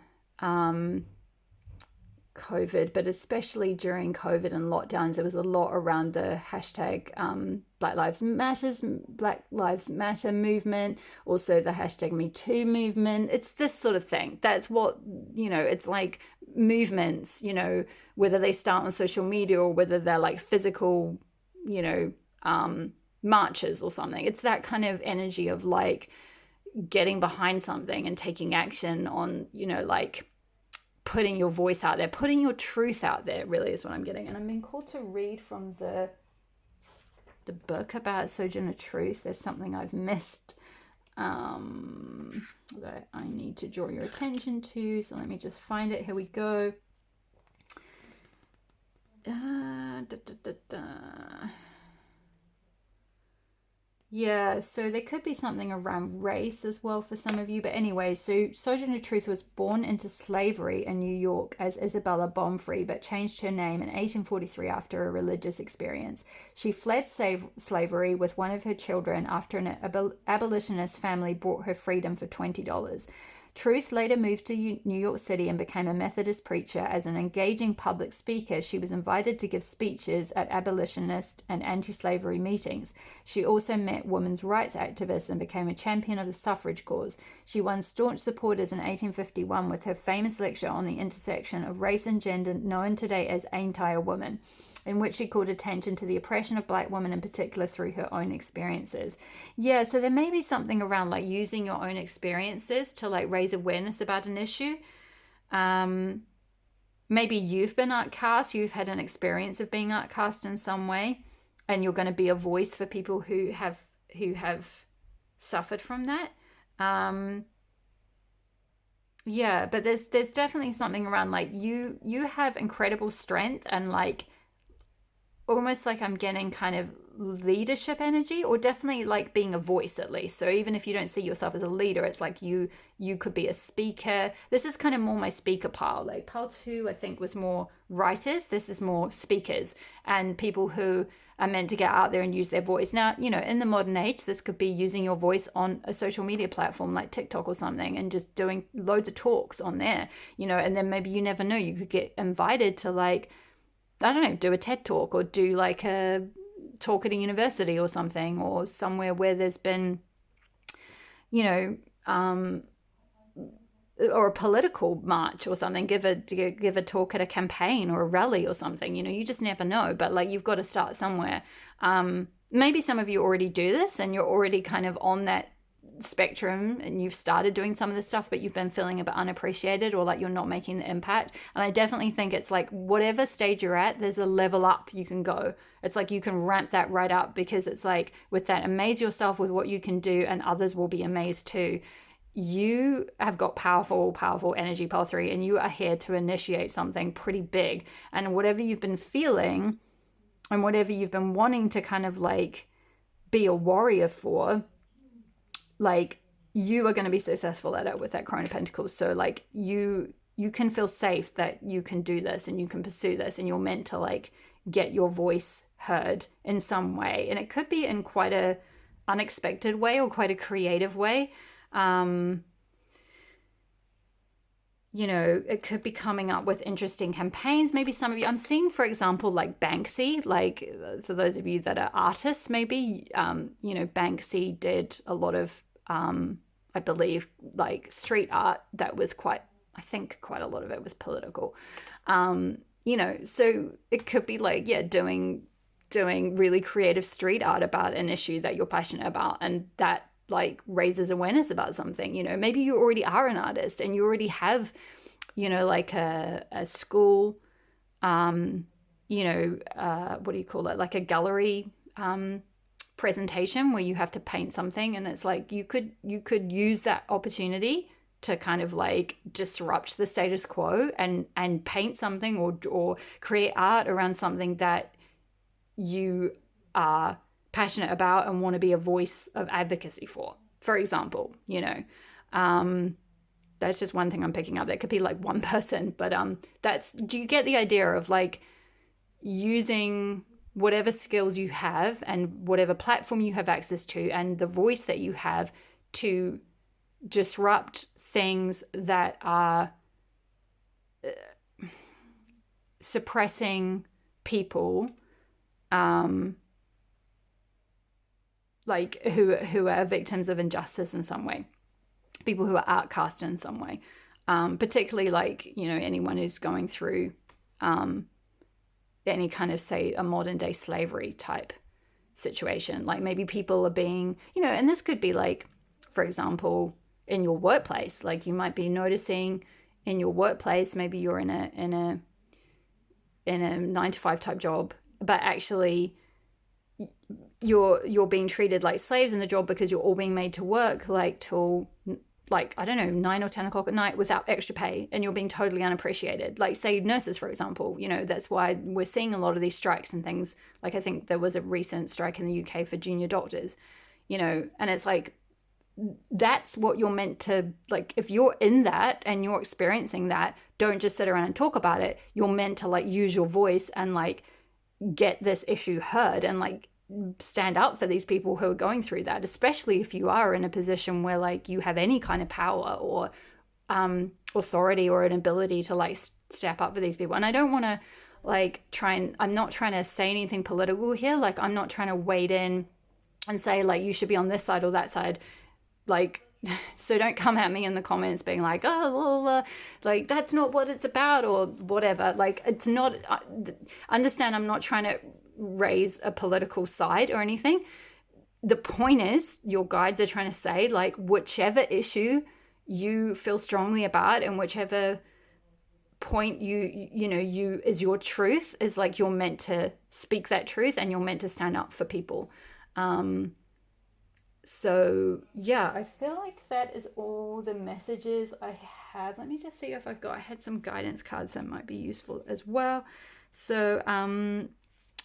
[SPEAKER 1] COVID, but especially during COVID and lockdowns, there was a lot around the hashtag Black Lives Matter movement, also the hashtag Me Too movement. It's this sort of thing. That's what, it's like movements, you know, whether they start on social media or whether they're like physical, you know, marches or something. It's that kind of energy of like getting behind something and taking action on, you know, like putting your voice out there, putting your truth out there, really is what I'm getting. And I'm being called to read from the book about Sojourner Truth. There's something I've missed that I need to draw your attention to. So let me just find it. Here we go. Yeah, so there could be something around race as well for some of you. But anyway, so Sojourner Truth was born into slavery in New York as Isabella Bonfrey, but changed her name in 1843 after a religious experience. She fled slavery with one of her children after an abolitionist family bought her freedom for $20. Truth later moved to New York City and became a Methodist preacher. As an engaging public speaker, she was invited to give speeches at abolitionist and anti-slavery meetings. She also met women's rights activists and became a champion of the suffrage cause. She won staunch supporters in 1851 with her famous lecture on the intersection of race and gender, known today as Ain't I a Woman, in which she called attention to the oppression of black women in particular through her own experiences. Yeah, so there may be something around like using your own experiences to like raise awareness about an issue. Maybe you've been outcast, you've had an experience of being outcast in some way, and you're going to be a voice for people who have suffered from that. Yeah, but there's definitely something around like you have incredible strength and like almost like I'm getting kind of leadership energy, or definitely like being a voice at least. So even if you don't see yourself as a leader, it's like you could be a speaker. This is kind of more my speaker pile. Like pile 2 I think was more writers, this is more speakers and people who are meant to get out there and use their voice. Now, you know, in the modern age, this could be using your voice on a social media platform like TikTok or something and just doing loads of talks on there, you know, and then maybe you never know, you could get invited to like, I don't know, do a TED talk or do like a talk at a university or something, or somewhere where there's been, you know, or a political march or something, give a talk at a campaign or a rally or something, you know, you just never know. But like, you've got to start somewhere. Maybe some of you already do this and you're already kind of on that spectrum and you've started doing some of this stuff, but you've been feeling a bit unappreciated or like you're not making the impact. And I definitely think it's like whatever stage you're at, there's a level up you can go. It's like you can ramp that right up, because it's like with that, amaze yourself with what you can do and others will be amazed too. You have got powerful energy, pile 3, and you are here to initiate something pretty big. And whatever you've been feeling and whatever you've been wanting to kind of like be a warrior for, like you are going to be successful at it with that Crown of Pentacles. So like you can feel safe that you can do this and you can pursue this, and you're meant to like get your voice heard in some way. And it could be in quite a unexpected way or quite a creative way. You know, it could be coming up with interesting campaigns. Maybe some of you, I'm seeing, for example, like Banksy, like for those of you that are artists, maybe, you know, Banksy did a lot of, I believe, like street art that was quite a lot of it was political. You know, so it could be like, yeah, doing really creative street art about an issue that you're passionate about, and that like raises awareness about something. You know, maybe you already are an artist and you already have, you know, like a school, you know, what do you call it? Like a gallery presentation where you have to paint something, and it's like you could use that opportunity to kind of like disrupt the status quo and paint something or create art around something that you are passionate about and want to be a voice of advocacy for example, you know. That's just one thing I'm picking up. That could be like one person, but do you get the idea of like using whatever skills you have and whatever platform you have access to and the voice that you have to disrupt things that are suppressing people, like who are victims of injustice in some way, people who are outcast in some way. particularly like, anyone who's going through any kind of, say, a modern day slavery type situation. Like maybe people are being, and this could be like, for example, in your workplace, like you might be noticing in your workplace, maybe you're in a 9 to 5 type job, but actually you're being treated like slaves in the job because you're all being made to work like till, like, I don't know, 9 or 10 o'clock at night without extra pay, and you're being totally unappreciated. Like, say, nurses, for example, that's why we're seeing a lot of these strikes and things. Like, I think there was a recent strike in the UK for junior doctors, and it's like, that's what you're meant to, like, if you're in that and you're experiencing that, don't just sit around and talk about it. You're meant to, like, use your voice and, like, get this issue heard and, like, stand up for these people who are going through that, especially if you are in a position where, like, you have any kind of power or authority or an ability to, like, step up for these people. And I don't want to, like, I'm not trying to say anything political here. Like, I'm not trying to wade in and say, like, you should be on this side or that side. Like, so don't come at me in the comments being like, oh, well, like, that's not what it's about or whatever. Like, it's not, understand, I'm not trying to raise a political side or anything. The point is, your guides are trying to say, like, whichever issue you feel strongly about and whichever point you is your truth, is like, you're meant to speak that truth and you're meant to stand up for people. So yeah, I feel like that is all the messages I have. Let me just see if I had some guidance cards that might be useful as well. So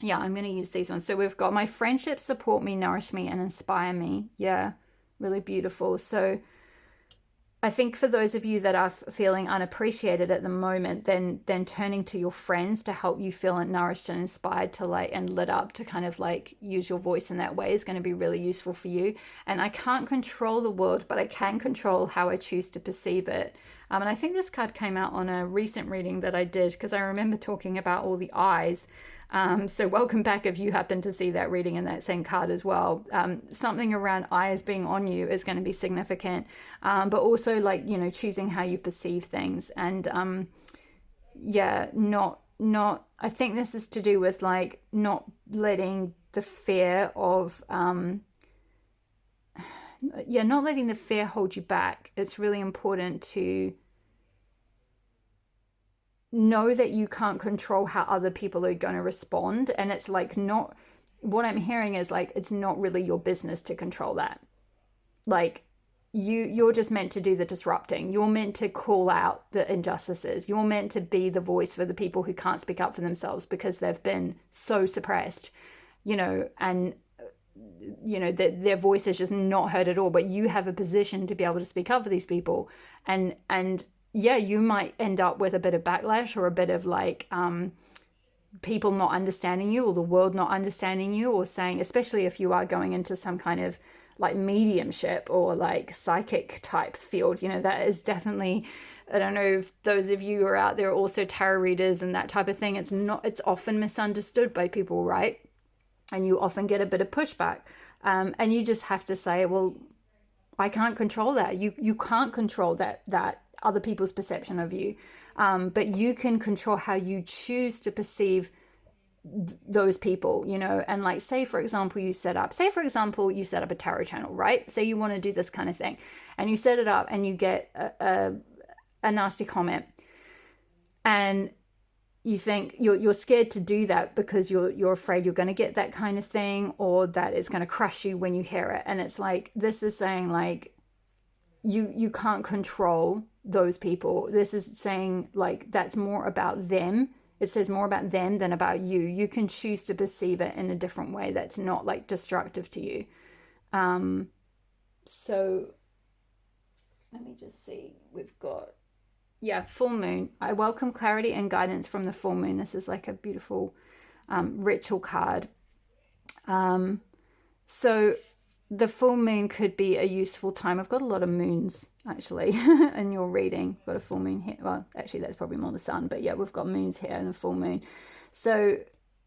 [SPEAKER 1] yeah, I'm going to use these ones. So we've got my friendships support me, nourish me, and inspire me. Yeah, really beautiful. So I think for those of you that are feeling unappreciated at the moment, then turning to your friends to help you feel nourished and inspired to, like, and lit up to kind of, like, use your voice in that way is going to be really useful for you. And I can't control the world, but I can control how I choose to perceive it. And I think this card came out on a recent reading that I did, because I remember talking about all the eyes. So welcome back if you happen to see that reading in that same card as well. Something around eyes being on you is going to be significant, but also, like, choosing how you perceive things. And yeah, not I think this is to do with, like, not letting the fear of not letting the fear hold you back. It's really important to know that you can't control how other people are going to respond. And it's like, not, what I'm hearing is, like, it's not really your business to control that. Like, you're just meant to do the disrupting. You're meant to call out the injustices. You're meant to be the voice for the people who can't speak up for themselves because they've been so suppressed, and that their voice is just not heard at all. But you have a position to be able to speak up for these people. And yeah, you might end up with a bit of backlash or a bit of, like, people not understanding you or the world not understanding you, or saying, especially if you are going into some kind of, like, mediumship or, like, psychic type field, that is definitely, I don't know if those of you who are out there are also tarot readers and that type of thing. It's often misunderstood by people, right? And you often get a bit of pushback. And you just have to say, well, I can't control that. You can't control that other people's perception of you, but you can control how you choose to perceive those people, and, like, say for example you set up a tarot channel, right? Say you want to do this kind of thing, and you set it up and you get a nasty comment, and you think you're scared to do that because you're afraid you're going to get that kind of thing, or that it's going to crush you when you hear it. And it's like, this is saying, like, you can't control those people. This is saying, like, that's more about them. It says more about them than about you. You can choose to perceive it in a different way that's not, like, destructive to you. So let me just see. We've got, full moon. I welcome clarity and guidance from the full moon. This is like a beautiful ritual card. So the full moon could be a useful time. I've got a lot of moons, actually, in your reading. Got a full moon here. Well, actually, that's probably more the sun. But yeah, we've got moons here and the full moon. So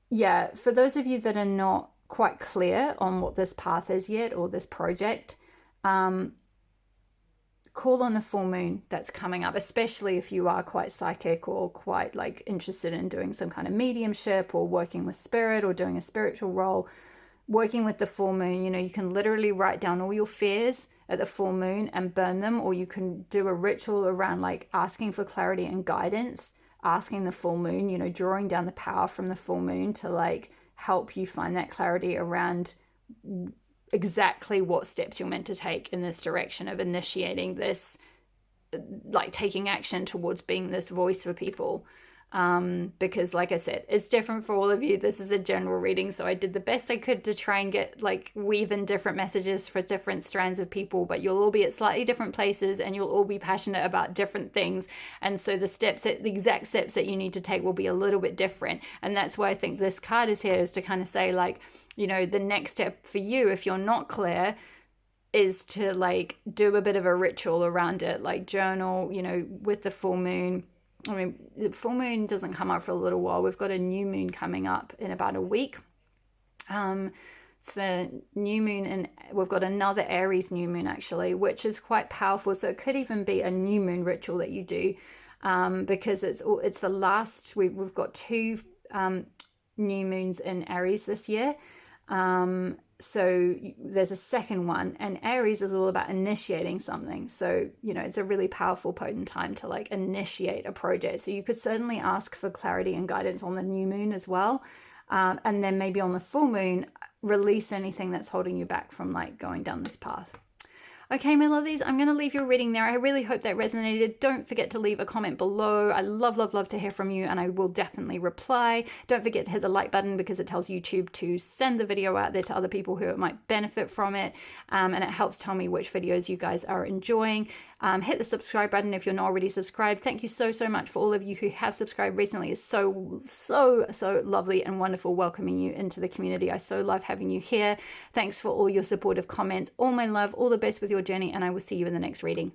[SPEAKER 1] yeah, for those of you that are not quite clear on what this path is yet, or this project, call on the full moon that's coming up, especially if you are quite psychic or quite like interested in doing some kind of mediumship or working with spirit or doing a spiritual role. Working with the full moon, you can literally write down all your fears at the full moon and burn them, or you can do a ritual around like asking for clarity and guidance, asking the full moon, drawing down the power from the full moon to like help you find that clarity around exactly what steps you're meant to take in this direction of initiating this, like taking action towards being this voice for people. Because like I said, it's different for all of you. This is a general reading, so I did the best I could to try and get like weave in different messages for different strands of people, but you'll all be at slightly different places and you'll all be passionate about different things, and so the exact steps that you need to take will be a little bit different. And that's why I think this card is here, is to kind of say like, the next step for you, if you're not clear, is to like do a bit of a ritual around it, like journal, with the full moon. I mean, the full moon doesn't come up for a little while. We've got a new moon coming up in about a week. It's the new moon, and we've got another Aries new moon actually, which is quite powerful. So it could even be a new moon ritual that you do, because it's the last. We've got two new moons in Aries this year. So there's a second one, and Aries is all about initiating something. So, it's a really powerful, potent time to like initiate a project. So you could certainly ask for clarity and guidance on the new moon as well. And then maybe on the full moon, release anything that's holding you back from like going down this path. Okay, my lovelies, I'm going to leave your reading there. I really hope that resonated. Don't forget to leave a comment below. I love, love, love to hear from you, and I will definitely reply. Don't forget to hit the like button, because it tells YouTube to send the video out there to other people who might benefit from it, and it helps tell me which videos you guys are enjoying. Hit the subscribe button if you're not already subscribed. Thank you so, so much for all of you who have subscribed recently. It's so, so, so lovely and wonderful welcoming you into the community. I so love having you here. Thanks for all your supportive comments. All my love, all the best with your journey, and I will see you in the next reading.